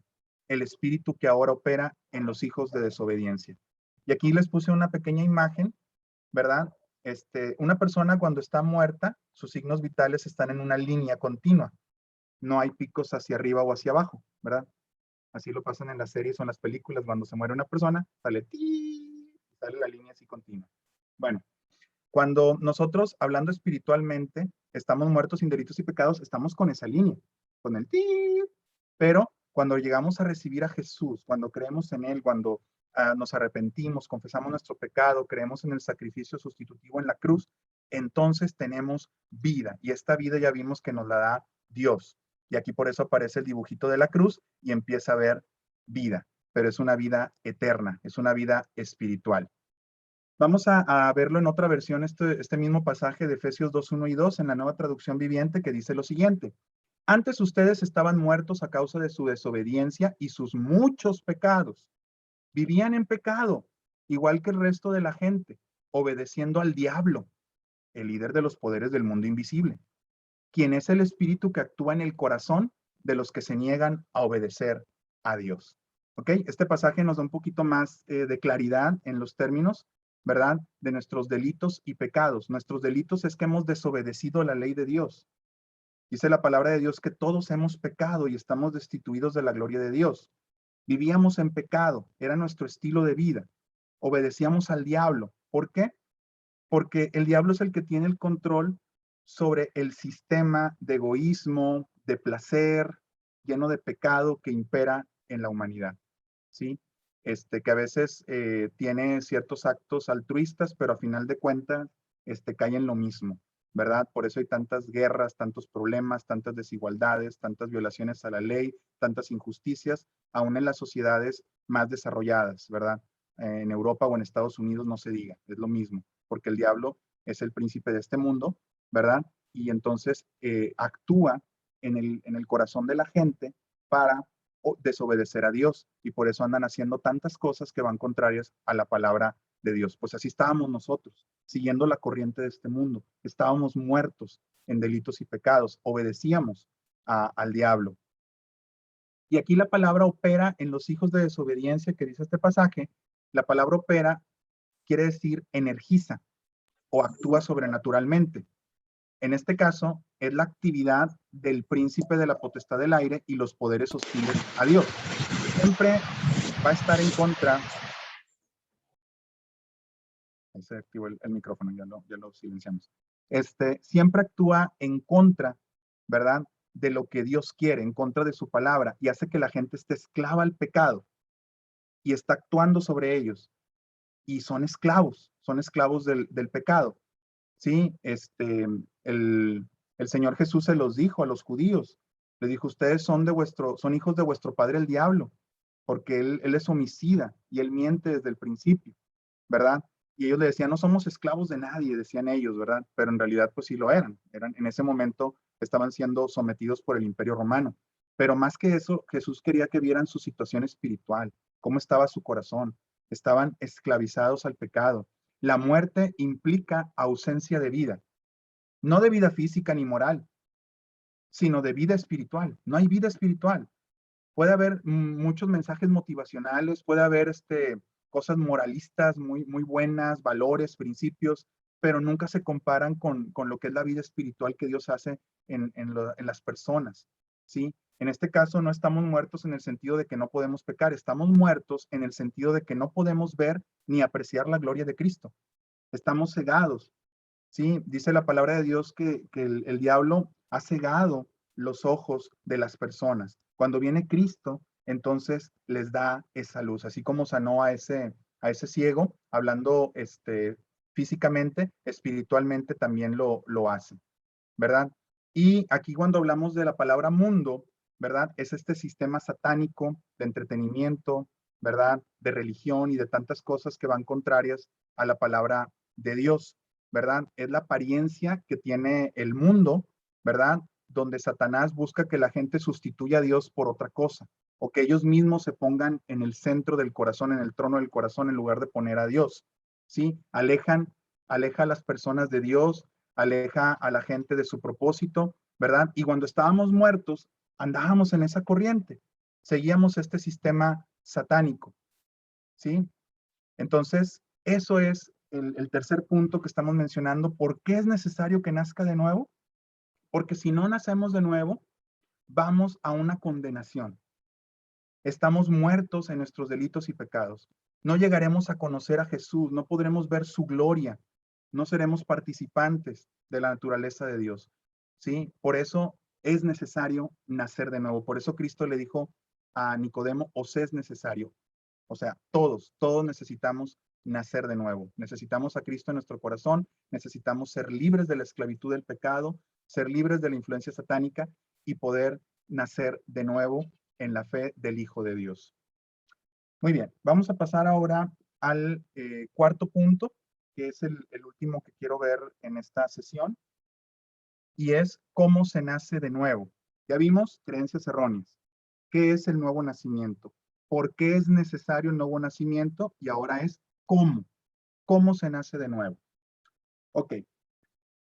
el espíritu que ahora opera en los hijos de desobediencia. Y aquí les puse una pequeña imagen, ¿verdad? Una persona cuando está muerta, sus signos vitales están en una línea continua. No hay picos hacia arriba o hacia abajo, ¿verdad? Así lo pasan en las series o en las películas. Cuando se muere una persona, sale la línea así continua. Bueno, cuando nosotros, hablando espiritualmente, estamos muertos sin delitos y pecados, estamos con esa línea, con el ti. Pero cuando llegamos a recibir a Jesús, cuando creemos en Él, cuando nos arrepentimos, confesamos nuestro pecado, creemos en el sacrificio sustitutivo en la cruz, entonces tenemos vida. Y esta vida ya vimos que nos la da Dios. Y aquí por eso aparece el dibujito de la cruz y empieza a ver vida. Pero es una vida eterna, es una vida espiritual. Vamos a verlo en otra versión, este mismo pasaje de Efesios 2, 1 y 2 en la Nueva Traducción Viviente, que dice lo siguiente. Antes ustedes estaban muertos a causa de su desobediencia y sus muchos pecados. Vivían en pecado, igual que el resto de la gente, obedeciendo al diablo, el líder de los poderes del mundo invisible, quien es el espíritu que actúa en el corazón de los que se niegan a obedecer a Dios. ¿Ok? Este pasaje nos da un poquito más de claridad en los términos, ¿verdad? De nuestros delitos y pecados. Nuestros delitos es que hemos desobedecido la ley de Dios. Dice la palabra de Dios que todos hemos pecado y estamos destituidos de la gloria de Dios. Vivíamos en pecado, era nuestro estilo de vida. Obedecíamos al diablo. ¿Por qué? Porque el diablo es el que tiene el control sobre el sistema de egoísmo, de placer, lleno de pecado que impera en la humanidad, ¿sí? Que a veces tiene ciertos actos altruistas, pero a final de cuentas cae en lo mismo, ¿verdad? Por eso hay tantas guerras, tantos problemas, tantas desigualdades, tantas violaciones a la ley, tantas injusticias, aún en las sociedades más desarrolladas, ¿verdad? En Europa o en Estados Unidos no se diga, es lo mismo, porque el diablo es el príncipe de este mundo, ¿verdad? Y entonces actúa en el corazón de la gente para desobedecer a Dios, y por eso andan haciendo tantas cosas que van contrarias a la palabra de Dios. Pues así estábamos nosotros, siguiendo la corriente de este mundo. Estábamos muertos en delitos y pecados, obedecíamos al diablo. Y aquí la palabra opera en los hijos de desobediencia que dice este pasaje. La palabra opera quiere decir energiza o actúa sobrenaturalmente. En este caso, es la actividad del príncipe de la potestad del aire y los poderes hostiles a Dios. Siempre va a estar en contra. Ahí se activó el micrófono, ya lo silenciamos. Siempre actúa en contra, ¿verdad? De lo que Dios quiere, en contra de su palabra, y hace que la gente esté esclava al pecado y está actuando sobre ellos. Y son esclavos del pecado. Sí, el Señor Jesús se los dijo a los judíos. Le dijo, ustedes son hijos de vuestro padre el diablo, porque él es homicida y él miente desde el principio, ¿verdad? Y ellos le decían, no somos esclavos de nadie, decían ellos, ¿verdad? Pero en realidad, pues sí lo eran. En ese momento estaban siendo sometidos por el Imperio Romano. Pero más que eso, Jesús quería que vieran su situación espiritual, cómo estaba su corazón. Estaban esclavizados al pecado. La muerte implica ausencia de vida, no de vida física ni moral, sino de vida espiritual. No hay vida espiritual. Puede haber muchos mensajes motivacionales, puede haber cosas moralistas muy buenas, valores, principios, pero nunca se comparan con lo que es la vida espiritual que Dios hace en las personas, ¿sí? En este caso no estamos muertos en el sentido de que no podemos pecar, estamos muertos en el sentido de que no podemos ver ni apreciar la gloria de Cristo. Estamos cegados, ¿sí? Dice la palabra de Dios que el diablo ha cegado los ojos de las personas. Cuando viene Cristo, entonces les da esa luz, así como sanó a ese ciego, hablando físicamente, espiritualmente también lo hace, ¿verdad? Y aquí cuando hablamos de la palabra mundo, ¿verdad? Es este sistema satánico de entretenimiento, ¿verdad? De religión y de tantas cosas que van contrarias a la palabra de Dios, ¿verdad? Es la apariencia que tiene el mundo, ¿verdad? Donde Satanás busca que la gente sustituya a Dios por otra cosa, o que ellos mismos se pongan en el centro del corazón, en el trono del corazón, en lugar de poner a Dios, ¿sí? Aleja a las personas de Dios, aleja a la gente de su propósito, ¿verdad? Y cuando estábamos muertos, andábamos en esa corriente, seguíamos este sistema satánico, ¿sí? Entonces, eso es el tercer punto que estamos mencionando. ¿Por qué es necesario que nazca de nuevo? Porque si no nacemos de nuevo, vamos a una condenación. Estamos muertos en nuestros delitos y pecados. No llegaremos a conocer a Jesús, no podremos ver su gloria, no seremos participantes de la naturaleza de Dios. ¿Sí? Por eso es necesario nacer de nuevo. Por eso Cristo le dijo a Nicodemo, os es necesario. O sea, todos necesitamos nacer de nuevo. Necesitamos a Cristo en nuestro corazón, necesitamos ser libres de la esclavitud del pecado, ser libres de la influencia satánica y poder nacer de nuevo en la fe del Hijo de Dios. Muy bien, vamos a pasar ahora al cuarto punto, que es el último que quiero ver en esta sesión, y es cómo se nace de nuevo. Ya vimos creencias erróneas. ¿Qué es el nuevo nacimiento? ¿Por qué es necesario el nuevo nacimiento? Y ahora es cómo. ¿Cómo se nace de nuevo? Ok.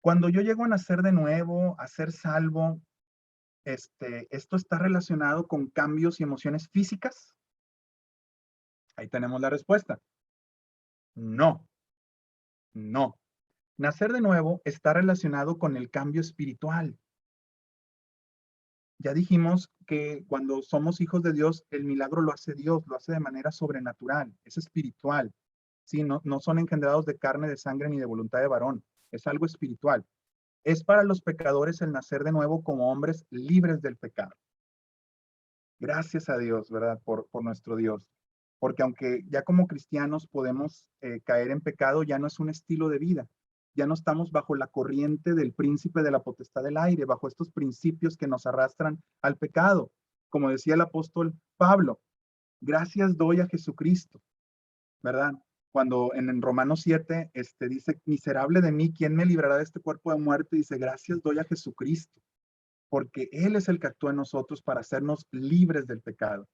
Cuando yo llego a nacer de nuevo, a ser salvo, esto está relacionado con cambios y emociones físicas. Ahí tenemos la respuesta. No, no. Nacer de nuevo está relacionado con el cambio espiritual. Ya dijimos que cuando somos hijos de Dios, el milagro lo hace Dios, lo hace de manera sobrenatural, es espiritual. ¿Sí? No son engendrados de carne, de sangre ni de voluntad de varón, es algo espiritual. Es para los pecadores el nacer de nuevo como hombres libres del pecado. Gracias a Dios, ¿verdad? Por nuestro Dios. Porque aunque ya como cristianos podemos caer en pecado, ya no es un estilo de vida. Ya no estamos bajo la corriente del príncipe de la potestad del aire, bajo estos principios que nos arrastran al pecado. Como decía el apóstol Pablo, gracias doy a Jesucristo, ¿verdad? Cuando en Romanos 7 dice, miserable de mí, ¿quién me librará de este cuerpo de muerte? Dice, gracias doy a Jesucristo, porque Él es el que actúa en nosotros para hacernos libres del pecado.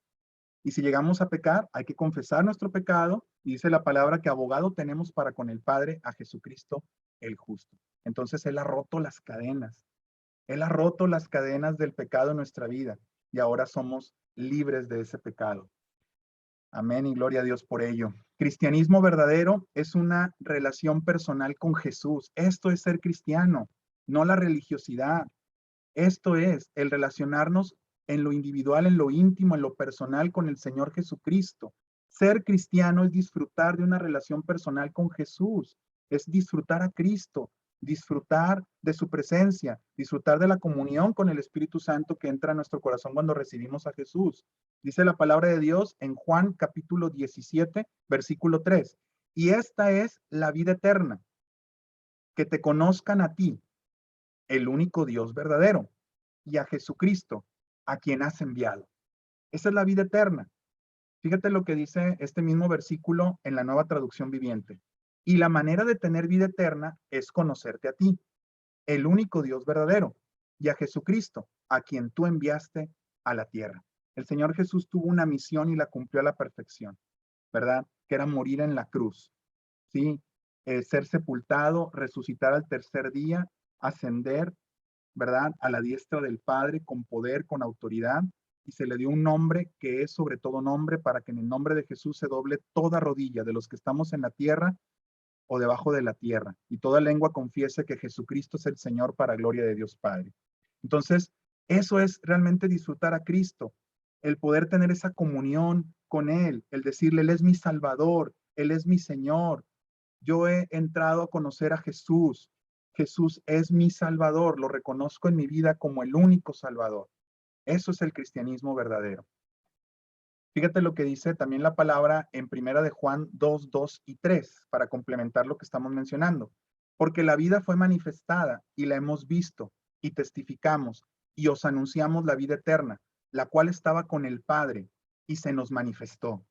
Y si llegamos a pecar, hay que confesar nuestro pecado, y dice la palabra que abogado tenemos para con el Padre a Jesucristo el justo. Entonces Él ha roto las cadenas. Él ha roto las cadenas del pecado en nuestra vida, y ahora somos libres de ese pecado. Amén y gloria a Dios por ello. Cristianismo verdadero es una relación personal con Jesús. Esto es ser cristiano, no la religiosidad. Esto es el relacionarnos en lo individual, en lo íntimo, en lo personal con el Señor Jesucristo. Ser cristiano es disfrutar de una relación personal con Jesús, es disfrutar a Cristo, disfrutar de su presencia, disfrutar de la comunión con el Espíritu Santo que entra a nuestro corazón cuando recibimos a Jesús. Dice la palabra de Dios en Juan capítulo 17, versículo 3. Y esta es la vida eterna, que te conozcan a ti, el único Dios verdadero, y a Jesucristo, a quien has enviado. Esa es la vida eterna. Fíjate lo que dice este mismo versículo en la Nueva Traducción Viviente. Y la manera de tener vida eterna es conocerte a ti, el único Dios verdadero, y a Jesucristo, a quien tú enviaste a la tierra. El Señor Jesús tuvo una misión y la cumplió a la perfección, ¿verdad? Que era morir en la cruz, ¿sí? Ser sepultado, resucitar al tercer día, ascender, ¿verdad? A la diestra del Padre con poder, con autoridad, y se le dio un nombre que es sobre todo nombre, para que en el nombre de Jesús se doble toda rodilla de los que estamos en la tierra o debajo de la tierra, y toda lengua confiese que Jesucristo es el Señor, para gloria de Dios Padre. Entonces, eso es realmente disfrutar a Cristo, el poder tener esa comunión con Él, el decirle, Él es mi Salvador, Él es mi Señor. Yo he entrado a conocer a Jesús. Jesús es mi Salvador, lo reconozco en mi vida como el único Salvador. Eso es el cristianismo verdadero. Fíjate lo que dice también la palabra en Primera de Juan 2, 2 y 3, para complementar lo que estamos mencionando. Porque la vida fue manifestada y la hemos visto y testificamos y os anunciamos la vida eterna, la cual estaba con el Padre y se nos manifestó.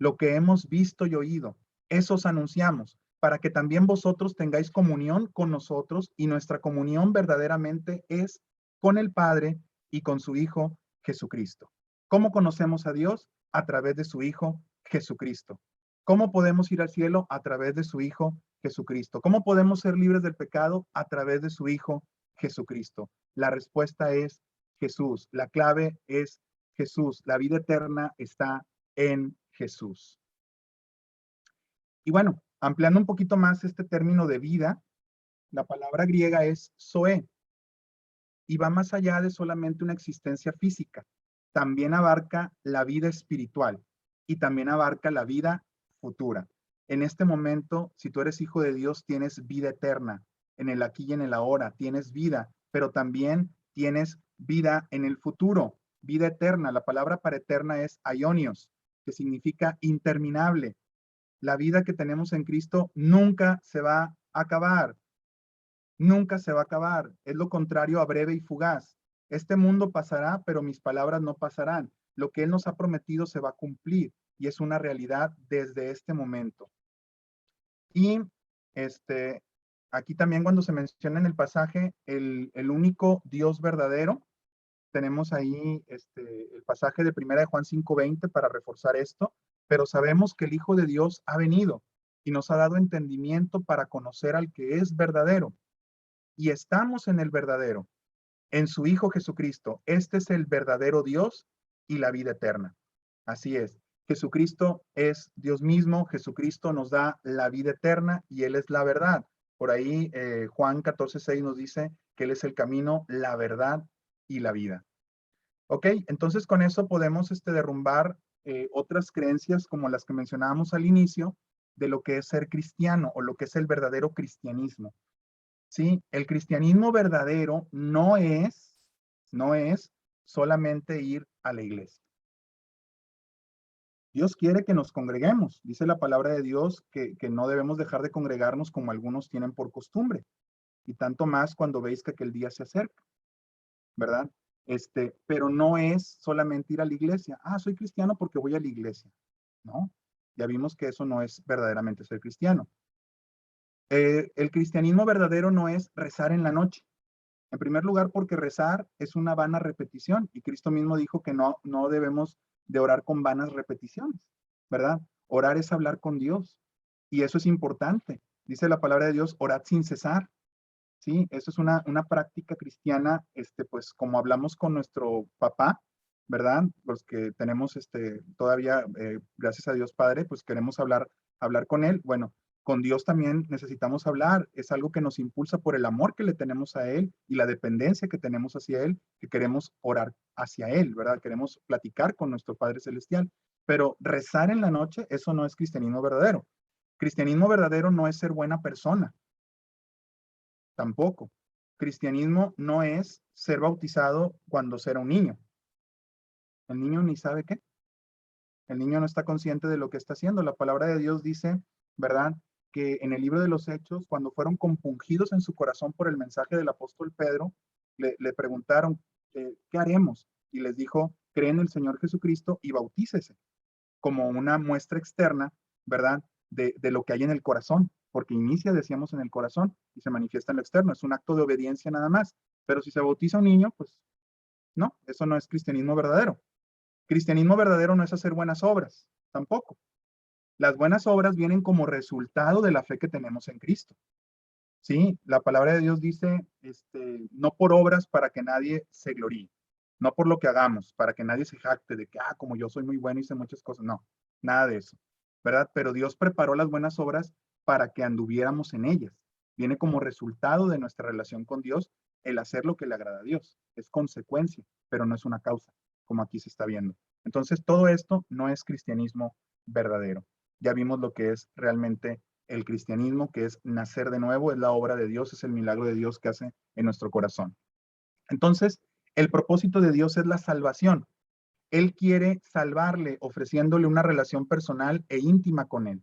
Lo que hemos visto y oído, eso os anunciamos, para que también vosotros tengáis comunión con nosotros, y nuestra comunión verdaderamente es con el Padre y con su Hijo Jesucristo. ¿Cómo conocemos a Dios? A través de su Hijo Jesucristo. ¿Cómo podemos ir al cielo? A través de su Hijo Jesucristo. ¿Cómo podemos ser libres del pecado? A través de su Hijo Jesucristo. La respuesta es Jesús. La clave es Jesús. La vida eterna está en Jesús. Y bueno, ampliando un poquito más este término de vida, la palabra griega es zoe y va más allá de solamente una existencia física. También abarca la vida espiritual y también abarca la vida futura. En este momento, si tú eres hijo de Dios, tienes vida eterna. En el aquí y en el ahora tienes vida, pero también tienes vida en el futuro, vida eterna. La palabra para eterna es aionios, que significa interminable. La vida que tenemos en Cristo nunca se va a acabar. Nunca se va a acabar. Es lo contrario a breve y fugaz. Este mundo pasará, pero mis palabras no pasarán. Lo que Él nos ha prometido se va a cumplir y es una realidad desde este momento. Y aquí también cuando se menciona en el pasaje el único Dios verdadero, tenemos ahí el pasaje de 1 de Juan 5:20 para reforzar esto, pero sabemos que el Hijo de Dios ha venido y nos ha dado entendimiento para conocer al que es verdadero. Y estamos en el verdadero, en su Hijo Jesucristo. Este es el verdadero Dios y la vida eterna. Así es. Jesucristo es Dios mismo. Jesucristo nos da la vida eterna y Él es la verdad. Por ahí Juan 14:6 nos dice que Él es el camino, la verdad y la vida. Ok, entonces con eso podemos derrumbar otras creencias como las que mencionábamos al inicio de lo que es ser cristiano o lo que es el verdadero cristianismo. ¿Sí? El cristianismo verdadero no es solamente ir a la iglesia. Dios quiere que nos congreguemos. Dice la palabra de Dios que no debemos dejar de congregarnos como algunos tienen por costumbre. Y tanto más cuando veis que aquel día se acerca, ¿verdad? Pero no es solamente ir a la iglesia. Ah, soy cristiano porque voy a la iglesia. No, ya vimos que eso no es verdaderamente ser cristiano. El cristianismo verdadero no es rezar en la noche. En primer lugar, porque rezar es una vana repetición y Cristo mismo dijo que no debemos de orar con vanas repeticiones, ¿verdad? Orar es hablar con Dios y eso es importante. Dice la palabra de Dios, orad sin cesar, ¿sí? Eso es una práctica cristiana, pues como hablamos con nuestro papá, ¿verdad? Los que tenemos todavía, gracias a Dios Padre, pues queremos hablar con Él. Bueno, con Dios también necesitamos hablar. Es algo que nos impulsa por el amor que le tenemos a Él y la dependencia que tenemos hacia Él, que queremos orar hacia Él, ¿verdad? Queremos platicar con nuestro Padre Celestial. Pero rezar en la noche, eso no es cristianismo verdadero. Cristianismo verdadero no es ser buena persona. Tampoco. Cristianismo no es ser bautizado cuando será un niño. El niño ni sabe qué. El niño no está consciente de lo que está haciendo. La palabra de Dios dice, ¿verdad?, que en el libro de los Hechos, cuando fueron compungidos en su corazón por el mensaje del apóstol Pedro, le preguntaron, ¿qué haremos? Y les dijo, creen en el Señor Jesucristo y bautícese, como una muestra externa, ¿verdad?, de lo que hay en el corazón, porque inicia, decíamos, en el corazón y se manifiesta en lo externo. Es un acto de obediencia nada más. Pero si se bautiza un niño, pues no, eso no es cristianismo verdadero. Cristianismo verdadero no es hacer buenas obras, tampoco. Las buenas obras vienen como resultado de la fe que tenemos en Cristo. Sí, la palabra de Dios dice, no por obras para que nadie se gloríe. no por lo que hagamos, para que nadie se jacte de que, como yo soy muy bueno y sé muchas cosas. No, nada de eso, ¿verdad? Pero Dios preparó las buenas obras para que anduviéramos en ellas. Viene como resultado de nuestra relación con Dios el hacer lo que le agrada a Dios. Es consecuencia, pero no es una causa, como aquí se está viendo. Entonces, todo esto no es cristianismo verdadero. Ya vimos lo que es realmente el cristianismo, que es nacer de nuevo, es la obra de Dios, es el milagro de Dios que hace en nuestro corazón. Entonces, el propósito de Dios es la salvación. Él quiere salvarle ofreciéndole una relación personal e íntima con él.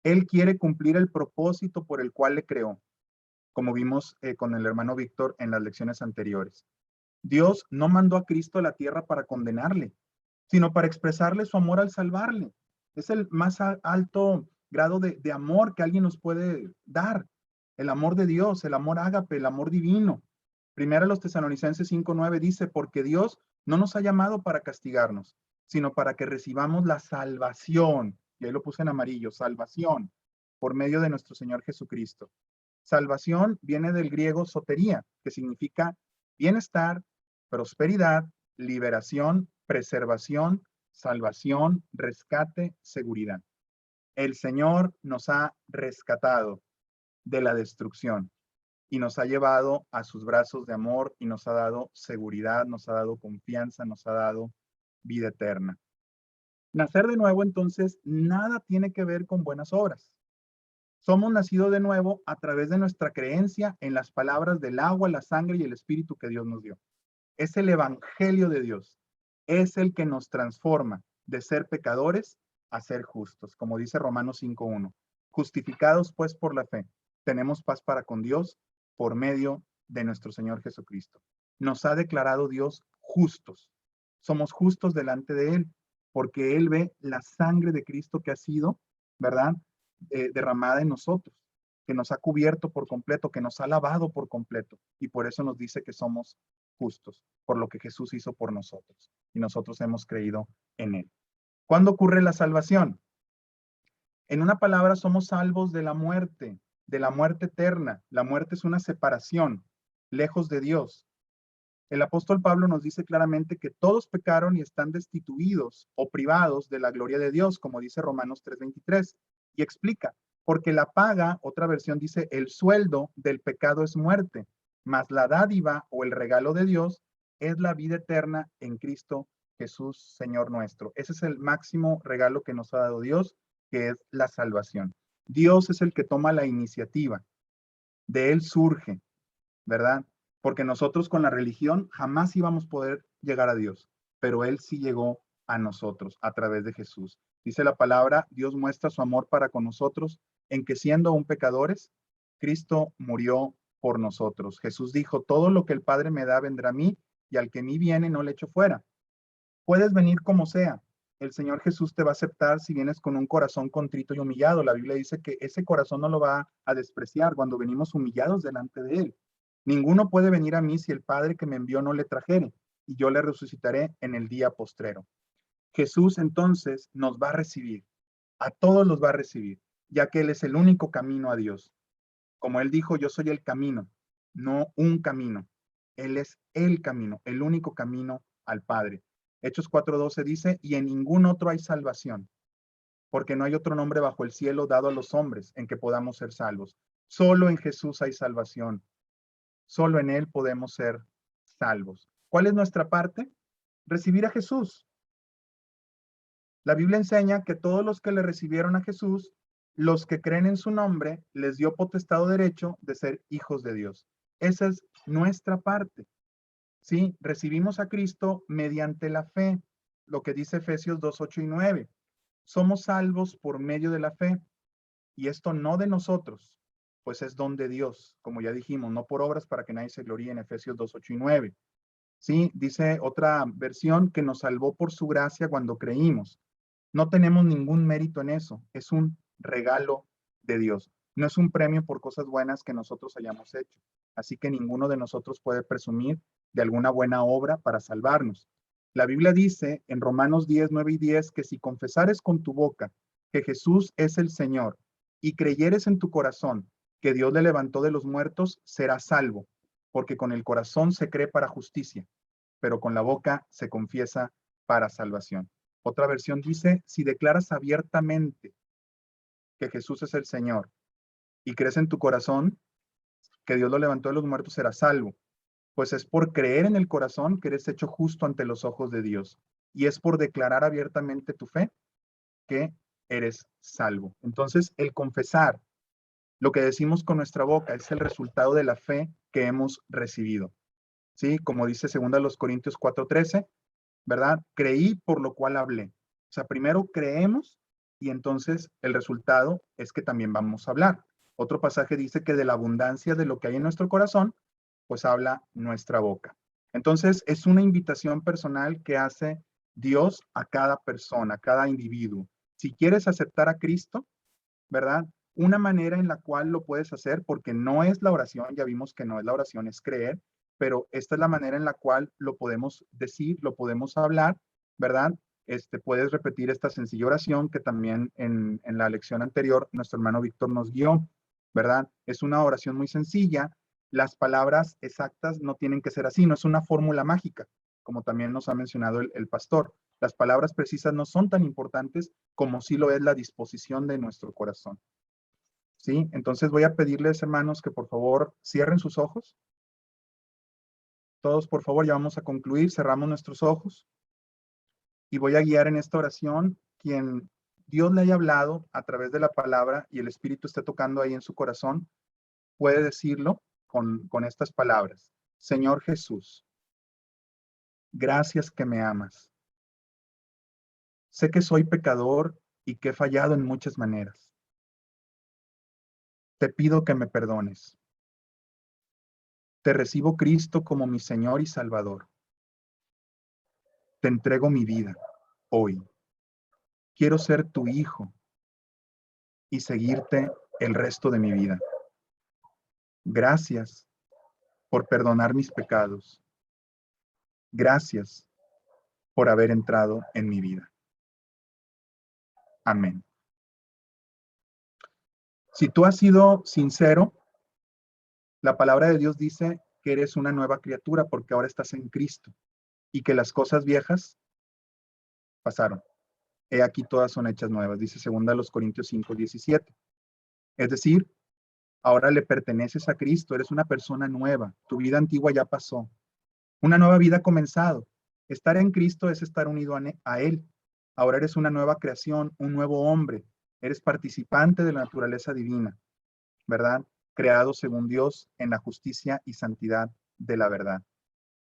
Él quiere cumplir el propósito por el cual le creó, como vimos con el hermano Víctor en las lecciones anteriores. Dios no mandó a Cristo a la tierra para condenarle, sino para expresarle su amor al salvarle. Es el más alto grado de amor que alguien nos puede dar. El amor de Dios, el amor ágape, el amor divino. Primero los Tesalonicenses 5:9 dice, porque Dios no nos ha llamado para castigarnos, sino para que recibamos la salvación. Y ahí lo puse en amarillo, salvación, por medio de nuestro Señor Jesucristo. Salvación viene del griego sotería, que significa bienestar, prosperidad, liberación, preservación, salvación, rescate, seguridad. El Señor nos ha rescatado de la destrucción y nos ha llevado a sus brazos de amor y nos ha dado seguridad, nos ha dado confianza, nos ha dado vida eterna. Nacer de nuevo, entonces, nada tiene que ver con buenas obras. Somos nacidos de nuevo a través de nuestra creencia en las palabras del agua, la sangre y el espíritu que Dios nos dio. Es el evangelio de Dios. Es el que nos transforma de ser pecadores a ser justos, como dice Romanos 5:1. Justificados pues por la fe, tenemos paz para con Dios por medio de nuestro Señor Jesucristo. Nos ha declarado Dios justos. Somos justos delante de Él, porque Él ve la sangre de Cristo que ha sido, ¿verdad?, derramada en nosotros, que nos ha cubierto por completo, que nos ha lavado por completo, y por eso nos dice que somos justos, por lo que Jesús hizo por nosotros, y nosotros hemos creído en Él. ¿Cuándo ocurre la salvación? En una palabra, somos salvos de la muerte eterna. La muerte es una separación, lejos de Dios. El apóstol Pablo nos dice claramente que todos pecaron y están destituidos o privados de la gloria de Dios, como dice Romanos 3:23, y explica, porque la paga, otra versión dice, el sueldo del pecado es muerte, mas la dádiva o el regalo de Dios es la vida eterna en Cristo Jesús, Señor nuestro. Ese es el máximo regalo que nos ha dado Dios, que es la salvación. Dios es el que toma la iniciativa, de Él surge, ¿verdad? Porque nosotros con la religión jamás íbamos a poder llegar a Dios, pero Él sí llegó a nosotros a través de Jesús. Dice la palabra, Dios muestra su amor para con nosotros en que siendo aún pecadores, Cristo murió por nosotros. Jesús dijo, todo lo que el Padre me da vendrá a mí y al que a mí viene no le echo fuera. Puedes venir como sea. El Señor Jesús te va a aceptar si vienes con un corazón contrito y humillado. La Biblia dice que ese corazón no lo va a despreciar cuando venimos humillados delante de Él. Ninguno puede venir a mí si el Padre que me envió no le trajere, y yo le resucitaré en el día postrero. Jesús entonces nos va a recibir, a todos los va a recibir, ya que Él es el único camino a Dios. Como Él dijo, yo soy el camino, no un camino. Él es el camino, el único camino al Padre. Hechos 4:12 dice, y en ningún otro hay salvación, porque no hay otro nombre bajo el cielo dado a los hombres en que podamos ser salvos. Solo en Jesús hay salvación. Solo en Él podemos ser salvos. ¿Cuál es nuestra parte? Recibir a Jesús. La Biblia enseña que todos los que le recibieron a Jesús, los que creen en su nombre, les dio potestad o derecho de ser hijos de Dios. Esa es nuestra parte. Sí, recibimos a Cristo mediante la fe, lo que dice Efesios 2:8 y 9. Somos salvos por medio de la fe, y esto no de nosotros, pues es don de Dios, como ya dijimos, no por obras para que nadie se gloríe en Efesios 2:8 y 9. Sí, dice otra versión que nos salvó por su gracia cuando creímos. No tenemos ningún mérito en eso, es un regalo de Dios. No es un premio por cosas buenas que nosotros hayamos hecho. Así que ninguno de nosotros puede presumir de alguna buena obra para salvarnos. La Biblia dice en Romanos 10:9 y 10 que si confesares con tu boca que Jesús es el Señor y creyeres en tu corazón que Dios le levantó de los muertos, serás salvo, porque con el corazón se cree para justicia, pero con la boca se confiesa para salvación. Otra versión dice, si declaras abiertamente que Jesús es el Señor y crees en tu corazón que Dios lo levantó de los muertos, serás salvo. Pues es por creer en el corazón que eres hecho justo ante los ojos de Dios. Y es por declarar abiertamente tu fe que eres salvo. Entonces, el confesar lo que decimos con nuestra boca es el resultado de la fe que hemos recibido. ¿Sí? Como dice 2 Corintios 4:13, ¿verdad? Creí por lo cual hablé. O sea, primero creemos y entonces el resultado es que también vamos a hablar. Otro pasaje dice que de la abundancia de lo que hay en nuestro corazón, pues habla nuestra boca. Entonces, es una invitación personal que hace Dios a cada persona, a cada individuo. Si quieres aceptar a Cristo, ¿verdad? Una manera en la cual lo puedes hacer, porque no es la oración, ya vimos que no es la oración, es creer, pero esta es la manera en la cual lo podemos decir, lo podemos hablar, ¿verdad? Puedes repetir esta sencilla oración que también en la lección anterior nuestro hermano Víctor nos guió, ¿verdad? Es una oración muy sencilla. Las palabras exactas no tienen que ser así, no es una fórmula mágica, como también nos ha mencionado el pastor. Las palabras precisas no son tan importantes como sí lo es la disposición de nuestro corazón. ¿Sí? Entonces voy a pedirles, hermanos, que por favor cierren sus ojos. Todos, por favor, ya vamos a concluir. Cerramos nuestros ojos. Y voy a guiar en esta oración quien Dios le haya hablado a través de la palabra y el Espíritu esté tocando ahí en su corazón, puede decirlo con estas palabras. Señor Jesús, gracias que me amas. Sé que soy pecador y que he fallado en muchas maneras. Te pido que me perdones. Te recibo, Cristo, como mi Señor y Salvador. Te entrego mi vida hoy. Quiero ser tu hijo y seguirte el resto de mi vida. Gracias por perdonar mis pecados. Gracias por haber entrado en mi vida. Amén. Si tú has sido sincero, la palabra de Dios dice que eres una nueva criatura porque ahora estás en Cristo y que las cosas viejas pasaron. He aquí todas son hechas nuevas, dice 2 Corintios 5:17. Es decir, ahora le perteneces a Cristo, eres una persona nueva, tu vida antigua ya pasó, una nueva vida ha comenzado. Estar en Cristo es estar unido a Él. Ahora eres una nueva creación, un nuevo hombre, eres participante de la naturaleza divina, ¿verdad? Creado según Dios en la justicia y santidad de la verdad.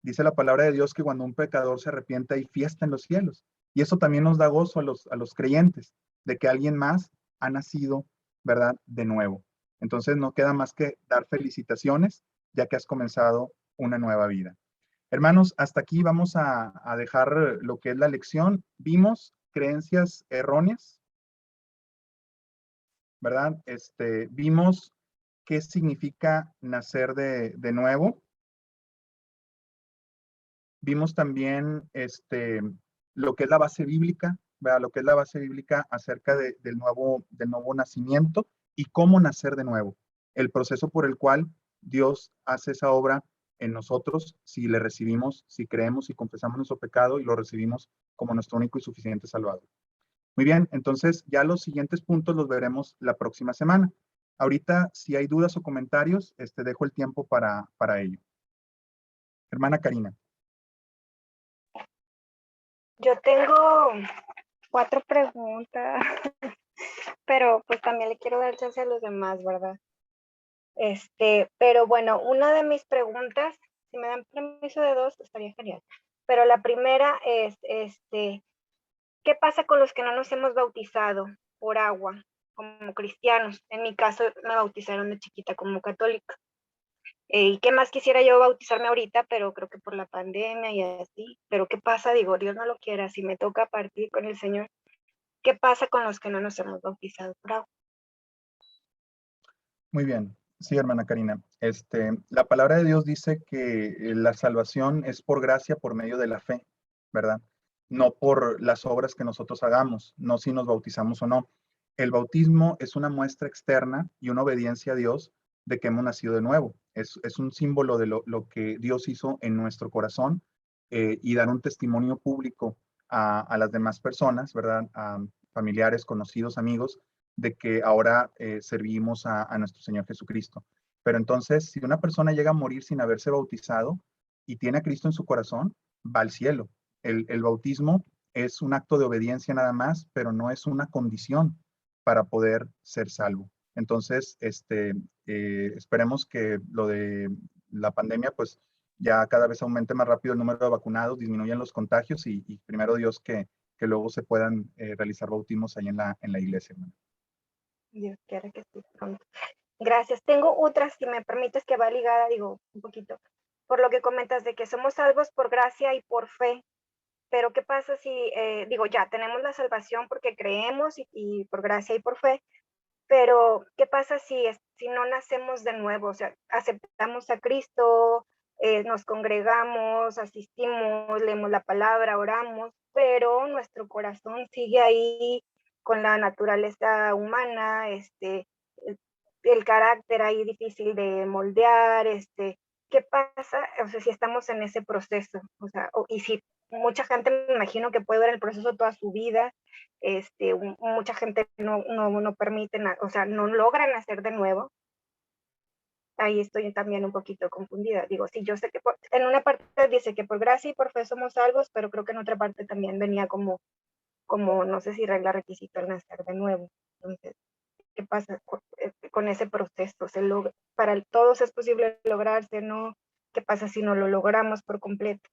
Dice la palabra de Dios que cuando un pecador se arrepiente hay fiesta en los cielos. Y eso también nos da gozo a los creyentes, de que alguien más ha nacido, ¿verdad? De nuevo. Entonces no queda más que dar felicitaciones, ya que has comenzado una nueva vida. Hermanos, hasta aquí vamos a dejar lo que es la lección. Vimos creencias erróneas, ¿verdad? Vimos qué significa nacer de nuevo. Vimos también lo que es la base bíblica, ¿verdad? Lo que es la base bíblica acerca del nuevo nacimiento y cómo nacer de nuevo. El proceso por el cual Dios hace esa obra en nosotros si le recibimos, si creemos y confesamos nuestro pecado y lo recibimos como nuestro único y suficiente Salvador. Muy bien, entonces ya los siguientes puntos los veremos la próxima semana. Ahorita, si hay dudas o comentarios, dejo el tiempo para ello. Hermana Karina. Yo tengo 4 preguntas, pero pues también le quiero dar chance a los demás, ¿verdad? Pero bueno, una de mis preguntas, si me dan permiso de 2, estaría genial. Pero la primera es, ¿qué pasa con los que no nos hemos bautizado por agua como cristianos? En mi caso, me bautizaron de chiquita como católica. ¿Y qué más quisiera yo bautizarme ahorita? Pero creo que por la pandemia y así. Pero ¿qué pasa? Digo, Dios no lo quiera, si me toca partir con el Señor, ¿qué pasa con los que no nos hemos bautizado por agua? Muy bien. Sí, hermana Karina. La palabra de Dios dice que la salvación es por gracia por medio de la fe, ¿verdad? No por las obras que nosotros hagamos, no si nos bautizamos o no. El bautismo es una muestra externa y una obediencia a Dios de que hemos nacido de nuevo. Es un símbolo de lo que Dios hizo en nuestro corazón y dar un testimonio público a las demás personas, ¿verdad? A familiares, conocidos, amigos, de que ahora servimos a nuestro Señor Jesucristo. Pero entonces, si una persona llega a morir sin haberse bautizado y tiene a Cristo en su corazón, va al cielo. El bautismo es un acto de obediencia nada más, pero no es una condición para poder ser salvo. Entonces, esperemos que lo de la pandemia, pues ya cada vez aumente más rápido el número de vacunados, disminuyan los contagios y primero Dios que luego se puedan realizar bautismos ahí en la iglesia, hermano. Dios quiera que sí pronto. Gracias. Tengo otra, si me permites, que va ligada, digo, un poquito, por lo que comentas de que somos salvos por gracia y por fe. Pero ¿qué pasa si, digo, ya tenemos la salvación porque creemos y por gracia y por fe, pero ¿qué pasa si no nacemos de nuevo? O sea, aceptamos a Cristo, nos congregamos, asistimos, leemos la palabra, oramos, pero nuestro corazón sigue ahí con la naturaleza humana, el carácter ahí difícil de moldear, ¿qué pasa? O sea, si estamos en ese proceso, o sea, y si mucha gente me imagino que puede ver el proceso toda su vida, mucha gente no permiten, o sea, no logran hacer de nuevo. Ahí estoy también un poquito confundida. Digo, sí, yo sé que en una parte dice que por gracia y por fe somos salvos, pero creo que en otra parte también venía como no sé si regla requisito el nacer de nuevo. Entonces, ¿qué pasa con ese proceso? Para todos es posible lograrse, ¿no? ¿Qué pasa si no lo logramos por completo?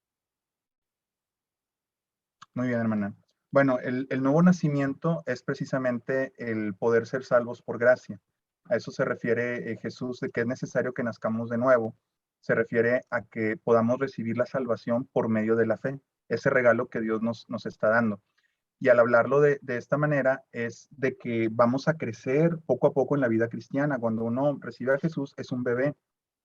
Muy bien, hermana. Bueno, el nuevo nacimiento es precisamente el poder ser salvos por gracia. A eso se refiere Jesús, de que es necesario que nazcamos de nuevo. Se refiere a que podamos recibir la salvación por medio de la fe, ese regalo que Dios nos está dando. Y al hablarlo de esta manera es de que vamos a crecer poco a poco en la vida cristiana. Cuando uno recibe a Jesús es un bebé,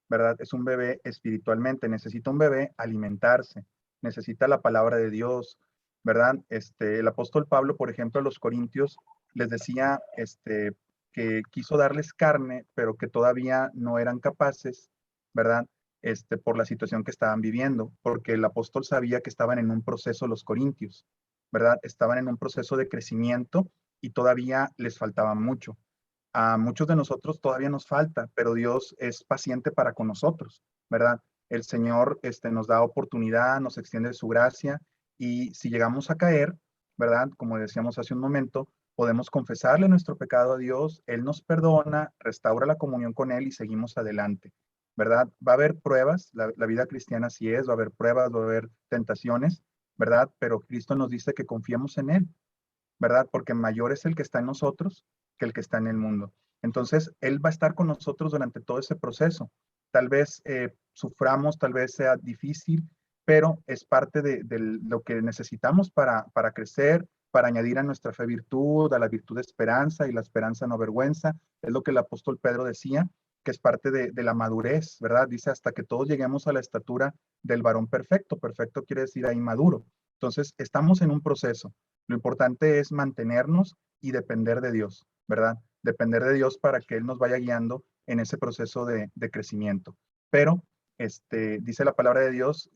¿verdad? Es un bebé espiritualmente. Necesita un bebé alimentarse, necesita la palabra de Dios, ¿verdad? El apóstol Pablo, por ejemplo, a los corintios les decía que quiso darles carne, pero que todavía no eran capaces, ¿verdad? Por la situación que estaban viviendo, porque el apóstol sabía que estaban en un proceso los corintios, ¿verdad? Estaban en un proceso de crecimiento y todavía les faltaba mucho. A muchos de nosotros todavía nos falta, pero Dios es paciente para con nosotros, ¿verdad? El Señor nos da oportunidad, nos extiende su gracia y si llegamos a caer, ¿verdad? Como decíamos hace un momento, podemos confesarle nuestro pecado a Dios, Él nos perdona, restaura la comunión con Él y seguimos adelante, ¿verdad? Va a haber pruebas, la vida cristiana así es, va a haber pruebas, va a haber tentaciones, ¿verdad? Pero Cristo nos dice que confiemos en Él, ¿verdad? Porque mayor es el que está en nosotros que el que está en el mundo. Entonces, Él va a estar con nosotros durante todo ese proceso. Tal vez suframos, tal vez sea difícil, pero es parte de lo que necesitamos para crecer, para añadir a nuestra fe virtud, a la virtud de esperanza y la esperanza no avergüenza. Es lo que el apóstol Pedro decía, que es parte de la madurez, ¿verdad? Dice, hasta que todos lleguemos a la estatura del varón perfecto. Perfecto quiere decir ahí maduro. Entonces, estamos en un proceso. Lo importante es mantenernos y depender de Dios, ¿verdad? Depender de Dios para que Él nos vaya guiando en ese proceso de crecimiento. Pero dice la palabra de Dios,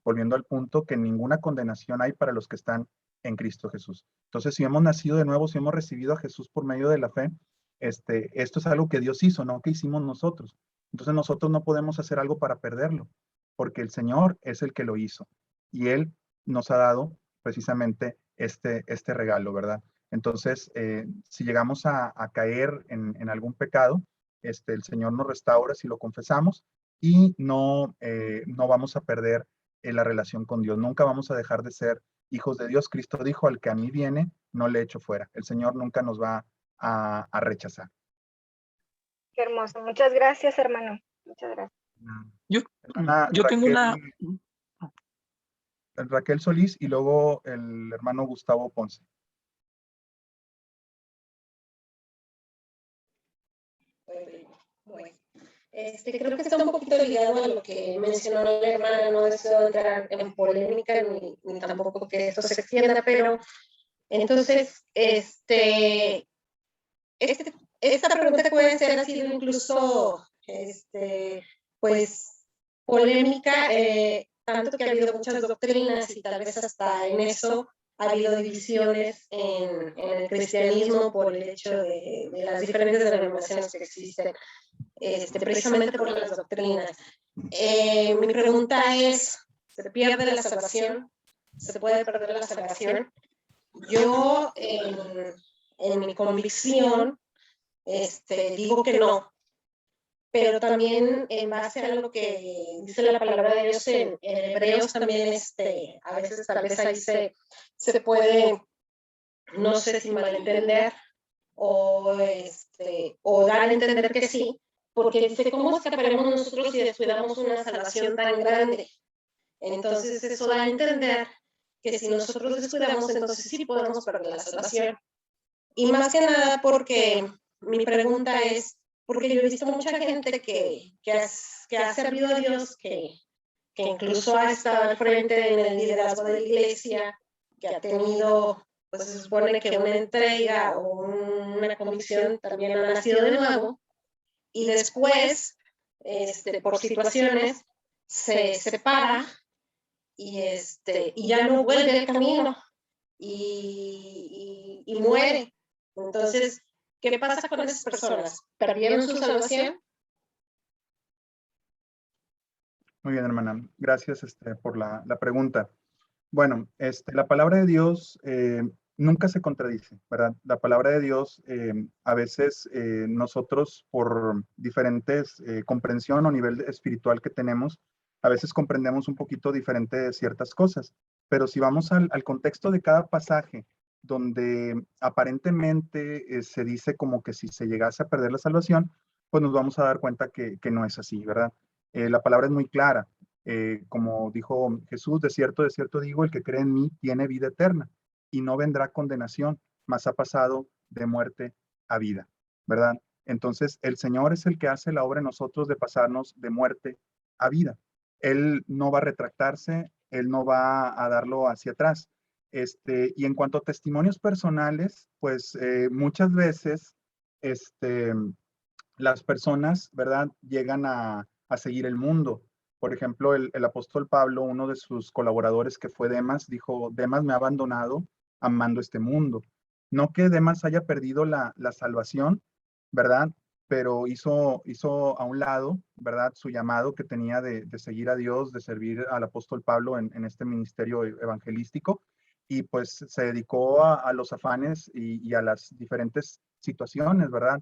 volviendo al punto, que ninguna condenación hay para los que están en Cristo Jesús. Entonces, si hemos nacido de nuevo, si hemos recibido a Jesús por medio de la fe, esto es algo que Dios hizo, no que hicimos nosotros. Entonces, nosotros no podemos hacer algo para perderlo, porque el Señor es el que lo hizo y Él nos ha dado precisamente este regalo, ¿verdad? Entonces, si llegamos a caer en algún pecado, el Señor nos restaura si lo confesamos y no vamos a perder la relación con Dios. Nunca vamos a dejar de ser hijos de Dios. Cristo dijo, al que a mí viene, no le echo fuera. El Señor nunca nos va a rechazar. Qué hermoso. Muchas gracias, hermano. Muchas gracias. Yo tengo una... Raquel Solís y luego el hermano Gustavo Ponce. Bueno, creo que está un poquito ligado a lo que mencionó la hermana, no deseo entrar en polémica ni tampoco que esto se extienda, pero entonces, esta pregunta puede ser así incluso, pues, polémica tanto que ha habido muchas doctrinas y tal vez hasta en eso ha habido divisiones en el cristianismo por el hecho de las diferentes denominaciones que existen, precisamente por las doctrinas. Mi pregunta es, ¿se pierde la salvación? ¿Se puede perder la salvación? Yo, en mi convicción, digo que no, pero también en base a lo que dice la palabra de Dios en Hebreos también, a veces tal vez ahí se puede, no sé si malentender o dar a entender que sí, porque dice, ¿cómo escaparemos nosotros si descuidamos una salvación tan grande? Entonces eso da a entender que si nosotros descuidamos, entonces sí podemos perder la salvación. Y más que nada porque mi pregunta es, porque yo he visto mucha gente que ha servido a Dios, que incluso ha estado al frente en el liderazgo de la iglesia, que ha tenido, pues se supone que una entrega o una convicción, también ha nacido de nuevo, y después, por situaciones, se separa y ya no vuelve al camino y muere. Entonces, ¿qué pasa con esas personas? ¿Perdieron su salvación? Muy bien, hermana. Gracias por la pregunta. Bueno, la palabra de Dios nunca se contradice, ¿verdad? La palabra de Dios, a veces nosotros, por diferentes comprensión o nivel espiritual que tenemos, a veces comprendemos un poquito diferente de ciertas cosas. Pero si vamos al contexto de cada pasaje, donde aparentemente se dice como que si se llegase a perder la salvación, pues nos vamos a dar cuenta que no es así, ¿verdad? La palabra es muy clara. Como dijo Jesús, de cierto digo, el que cree en mí tiene vida eterna y no vendrá condenación, mas ha pasado de muerte a vida, ¿verdad? Entonces, el Señor es el que hace la obra en nosotros de pasarnos de muerte a vida. Él no va a retractarse, Él no va a darlo hacia atrás. Y en cuanto a testimonios personales, pues muchas veces las personas, ¿verdad?, llegan a seguir el mundo. Por ejemplo, el apóstol Pablo, uno de sus colaboradores que fue Demas, dijo, Demas me ha abandonado amando este mundo. No que Demas haya perdido la salvación, ¿verdad? Pero hizo a un lado, ¿verdad?, su llamado que tenía de seguir a Dios, de servir al apóstol Pablo en este ministerio evangelístico, y pues se dedicó a los afanes y a las diferentes situaciones, ¿verdad?,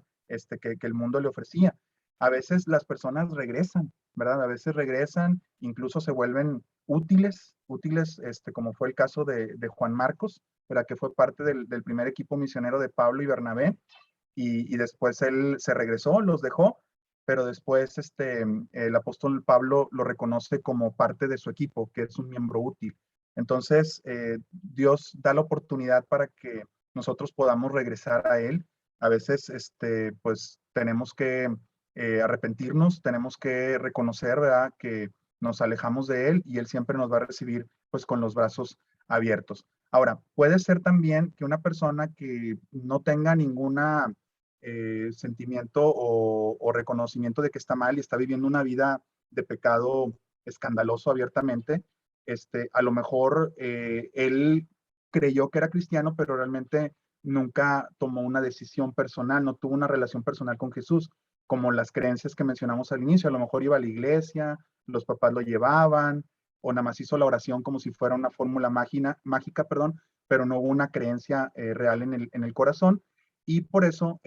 que el mundo le ofrecía. A veces las personas regresan, ¿verdad? A veces regresan, incluso se vuelven útiles, como fue el caso de Juan Marcos, ¿verdad?, que fue parte del primer equipo misionero de Pablo y Bernabé, y después él se regresó, los dejó, pero después el apóstol Pablo lo reconoce como parte de su equipo, que es un miembro útil. Entonces, Dios da la oportunidad para que nosotros podamos regresar a Él. A veces, pues tenemos que arrepentirnos, tenemos que reconocer, ¿verdad?, que nos alejamos de Él y Él siempre nos va a recibir pues con los brazos abiertos. Ahora, puede ser también que una persona que no tenga ninguna sentimiento o reconocimiento de que está mal y está viviendo una vida de pecado escandaloso abiertamente, a lo mejor él creyó que era cristiano, pero realmente nunca tomó una decisión personal, no tuvo una relación personal con Jesús, como las creencias que mencionamos al inicio. A lo mejor iba a la iglesia, los papás lo llevaban, o nada más hizo la oración como si fuera una fórmula mágica, pero no hubo una creencia real en el corazón, y por eso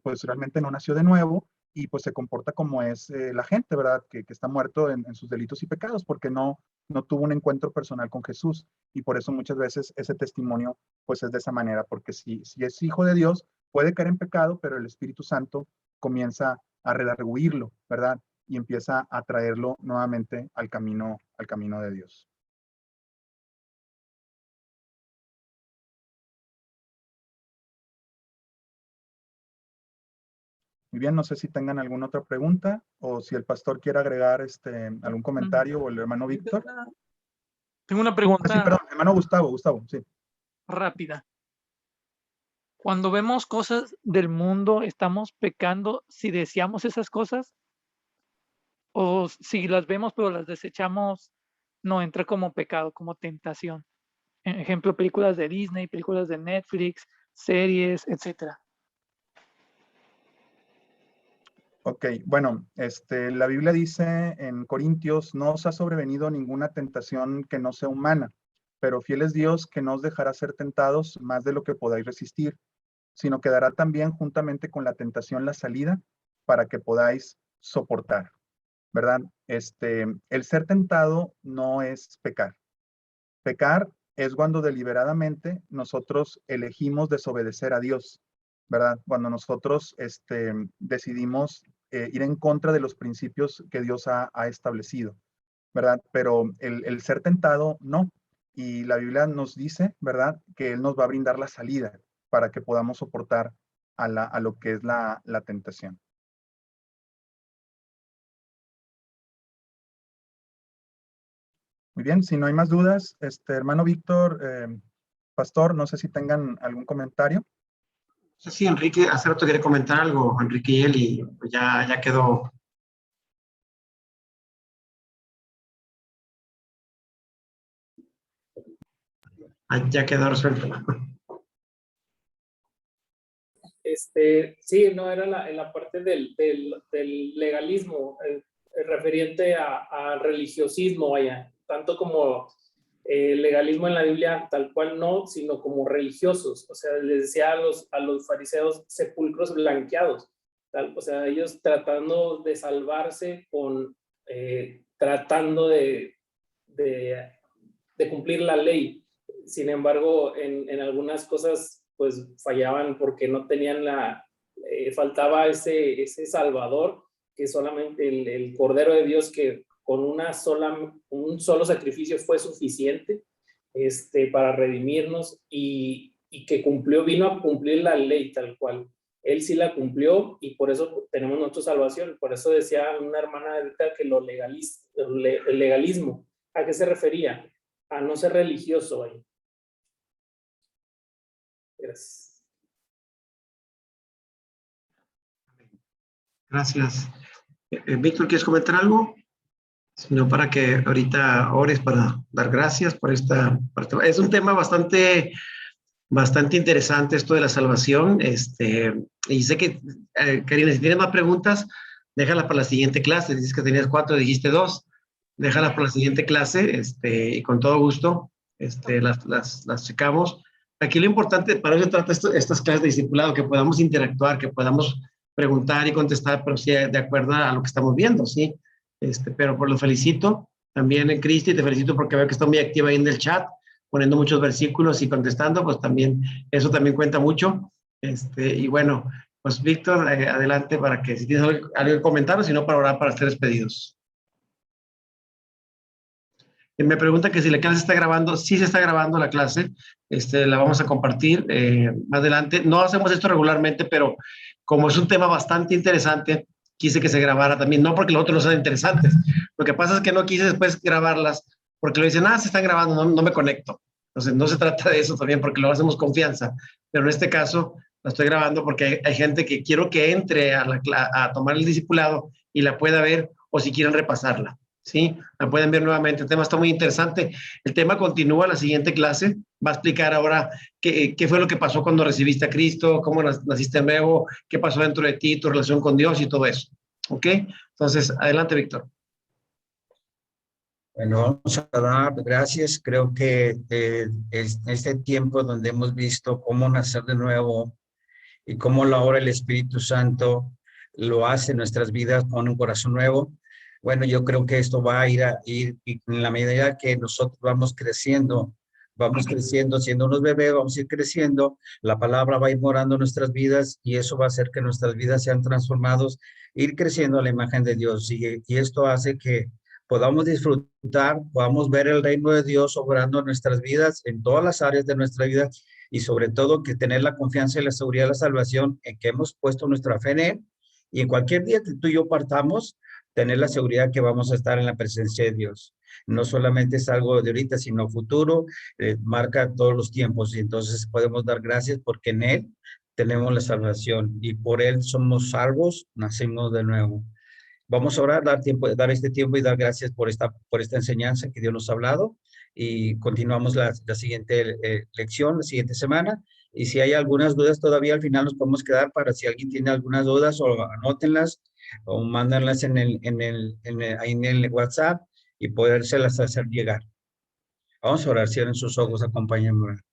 pues realmente no nació de nuevo y pues se comporta como es la gente, ¿verdad?, que está muerto en sus delitos y pecados, porque no tuvo un encuentro personal con Jesús, y por eso muchas veces ese testimonio pues es de esa manera, porque si es hijo de Dios, puede caer en pecado, pero el Espíritu Santo comienza a redarguirlo, ¿verdad?, y empieza a traerlo nuevamente al camino de Dios. Muy bien, no sé si tengan alguna otra pregunta o si el pastor quiere agregar algún comentario, o el hermano Víctor. Tengo una pregunta. Sí, perdón, hermano Gustavo, sí. Rápida. Cuando vemos cosas del mundo, ¿estamos pecando si deseamos esas cosas? ¿O si las vemos pero las desechamos, no entra como pecado, como tentación. Ejemplo, películas de Disney, películas de Netflix, series, etcétera. Ok, bueno, la Biblia dice en Corintios, no os ha sobrevenido ninguna tentación que no sea humana, pero fiel es Dios que no os dejará ser tentados más de lo que podáis resistir, sino que dará también juntamente con la tentación la salida para que podáis soportar, ¿verdad? El ser tentado no es pecar. Pecar es cuando deliberadamente nosotros elegimos desobedecer a Dios, ¿verdad? Cuando nosotros decidimos ir en contra de los principios que Dios ha establecido, ¿verdad? Pero el ser tentado, no. Y la Biblia nos dice, ¿verdad? Que Él nos va a brindar la salida para que podamos soportar a lo que es la tentación. Muy bien, si no hay más dudas, hermano Víctor, pastor, no sé si tengan algún comentario. Sí, Enrique, hace rato quiere comentar algo, Enrique y él, y pues ya quedó. Ya quedó resuelto. Sí, no, era en la parte del legalismo, referente al religiosismo, vaya, tanto como legalismo en la Biblia, tal cual no, sino como religiosos. O sea, les decía a los fariseos sepulcros blanqueados, o sea, ellos tratando de salvarse tratando de cumplir la ley. Sin embargo, en algunas cosas pues fallaban porque no tenían faltaba ese salvador, que solamente el Cordero de Dios, que con un solo sacrificio fue suficiente para redimirnos, y que vino a cumplir la ley tal cual. Él sí la cumplió y por eso tenemos nuestra salvación. Por eso decía una hermana ahorita que el legalismo, ¿a qué se refería? A no ser religioso ahí. Gracias. Gracias. Víctor, ¿quieres comentar algo? Sino para que ahorita ores para dar gracias por esta parte. Es un tema bastante interesante esto de la salvación. Y sé que, Karina, si tienes más preguntas, déjalas para la siguiente clase. Dices que tenías 4, dijiste 2. Déjalas para la siguiente clase, y con todo gusto las checamos. Aquí lo importante, para eso trata estas clases de discipulado, que podamos interactuar, que podamos preguntar y contestar, pero sí de acuerdo a lo que estamos viendo, ¿sí? Pero por lo felicito también, Cristi, te felicito porque veo que está muy activa ahí en el chat, poniendo muchos versículos y contestando, pues también, eso también cuenta mucho. Y bueno, pues Víctor, adelante para que si tienes algo que comentar, o si no, para orar, para ser despedidos. Me pregunta que si la clase está grabando. Sí se está grabando la clase, la vamos a compartir más adelante. No hacemos esto regularmente, pero como es un tema bastante interesante, quise que se grabara también, no porque los otros no sean interesantes. Lo que pasa es que no quise después grabarlas, porque lo dicen, se están grabando, no me conecto. Entonces, no se trata de eso también, porque lo hacemos confianza. Pero en este caso, la estoy grabando porque hay gente que quiero que entre a tomar el discipulado y la pueda ver, o si quieren repasarla. ¿Sí? La pueden ver nuevamente. El tema está muy interesante. El tema continúa la siguiente clase. Va a explicar ahora qué fue lo que pasó cuando recibiste a Cristo, cómo naciste nuevo, qué pasó dentro de ti, tu relación con Dios y todo eso. ¿Ok? Entonces, adelante, Víctor. Bueno, vamos a dar gracias. Creo que este tiempo donde hemos visto cómo nacer de nuevo y cómo la obra del Espíritu Santo lo hace en nuestras vidas con un corazón nuevo. Bueno, yo creo que esto va a ir y en la medida que nosotros vamos creciendo, siendo unos bebés, vamos a ir creciendo, la palabra va a ir morando en nuestras vidas y eso va a hacer que nuestras vidas sean transformados, ir creciendo a la imagen de Dios. Y esto hace que podamos disfrutar, podamos ver el reino de Dios obrando en nuestras vidas, en todas las áreas de nuestra vida, y sobre todo que tener la confianza y la seguridad de la salvación en que hemos puesto nuestra fe en Él, y en cualquier día que tú y yo partamos, tener la seguridad que vamos a estar en la presencia de Dios. No solamente es algo de ahorita, sino futuro, marca todos los tiempos, y entonces podemos dar gracias porque en Él tenemos la salvación y por Él somos salvos, nacimos de nuevo. Vamos a orar, dar este tiempo y dar gracias por esta enseñanza que Dios nos ha hablado, y continuamos la siguiente lección, la siguiente semana. Y si hay algunas dudas todavía, al final nos podemos quedar para si alguien tiene algunas dudas, o anótenlas o mándanlas ahí en el WhatsApp y podérselas hacer llegar. Vamos a orar, cierren sus ojos, acompáñenme a orar.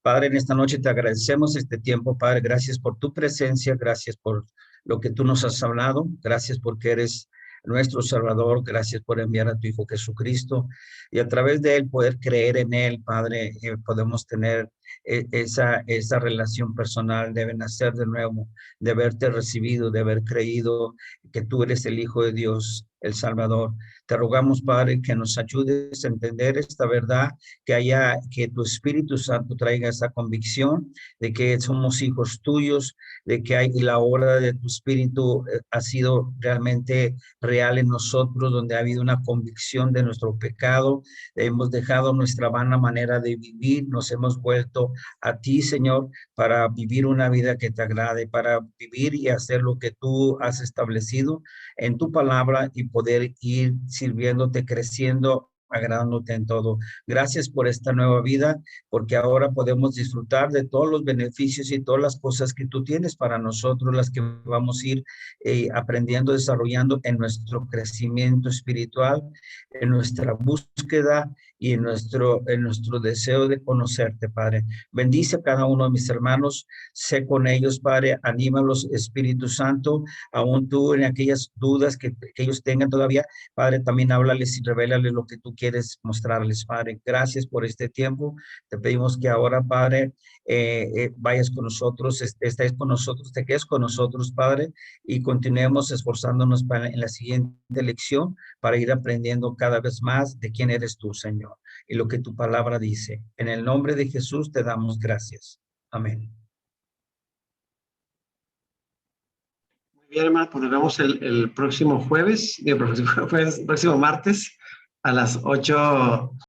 Padre, en esta noche te agradecemos este tiempo, Padre. Gracias por tu presencia, gracias por lo que tú nos has hablado, gracias porque eres nuestro Salvador, gracias por enviar a tu Hijo Jesucristo y a través de él poder creer en él, Padre. Podemos tener esa relación personal, de nacer de nuevo, de haberte recibido, de haber creído que tú eres el Hijo de Dios, el Salvador. Te rogamos, Padre, que nos ayudes a entender esta verdad, que tu Espíritu Santo traiga esa convicción de que somos hijos tuyos, de que la obra de tu Espíritu ha sido realmente real en nosotros, donde ha habido una convicción de nuestro pecado, hemos dejado nuestra vana manera de vivir, nos hemos vuelto a ti, Señor, para vivir una vida que te agrade, para vivir y hacer lo que tú has establecido en tu palabra y poder ir sirviéndote, creciendo, agradándote en todo. Gracias por esta nueva vida, porque ahora podemos disfrutar de todos los beneficios y todas las cosas que tú tienes para nosotros, las que vamos a ir aprendiendo, desarrollando en nuestro crecimiento espiritual, en nuestra búsqueda y en nuestro deseo de conocerte, Padre. Bendice a cada uno de mis hermanos, sé con ellos, Padre, anímalos, Espíritu Santo, aún tú en aquellas dudas que ellos tengan todavía, Padre, también háblales y revélales lo que tú quieres mostrarles, Padre. Gracias por este tiempo. Te pedimos que ahora, Padre, vayas con nosotros, estés con nosotros, te quedes con nosotros, Padre, y continuemos esforzándonos en la siguiente lección para ir aprendiendo cada vez más de quién eres tú, Señor, y lo que tu palabra dice. En el nombre de Jesús te damos gracias. Amén. Muy bien, hermano, pues nos vemos el próximo jueves, próximo martes a las 8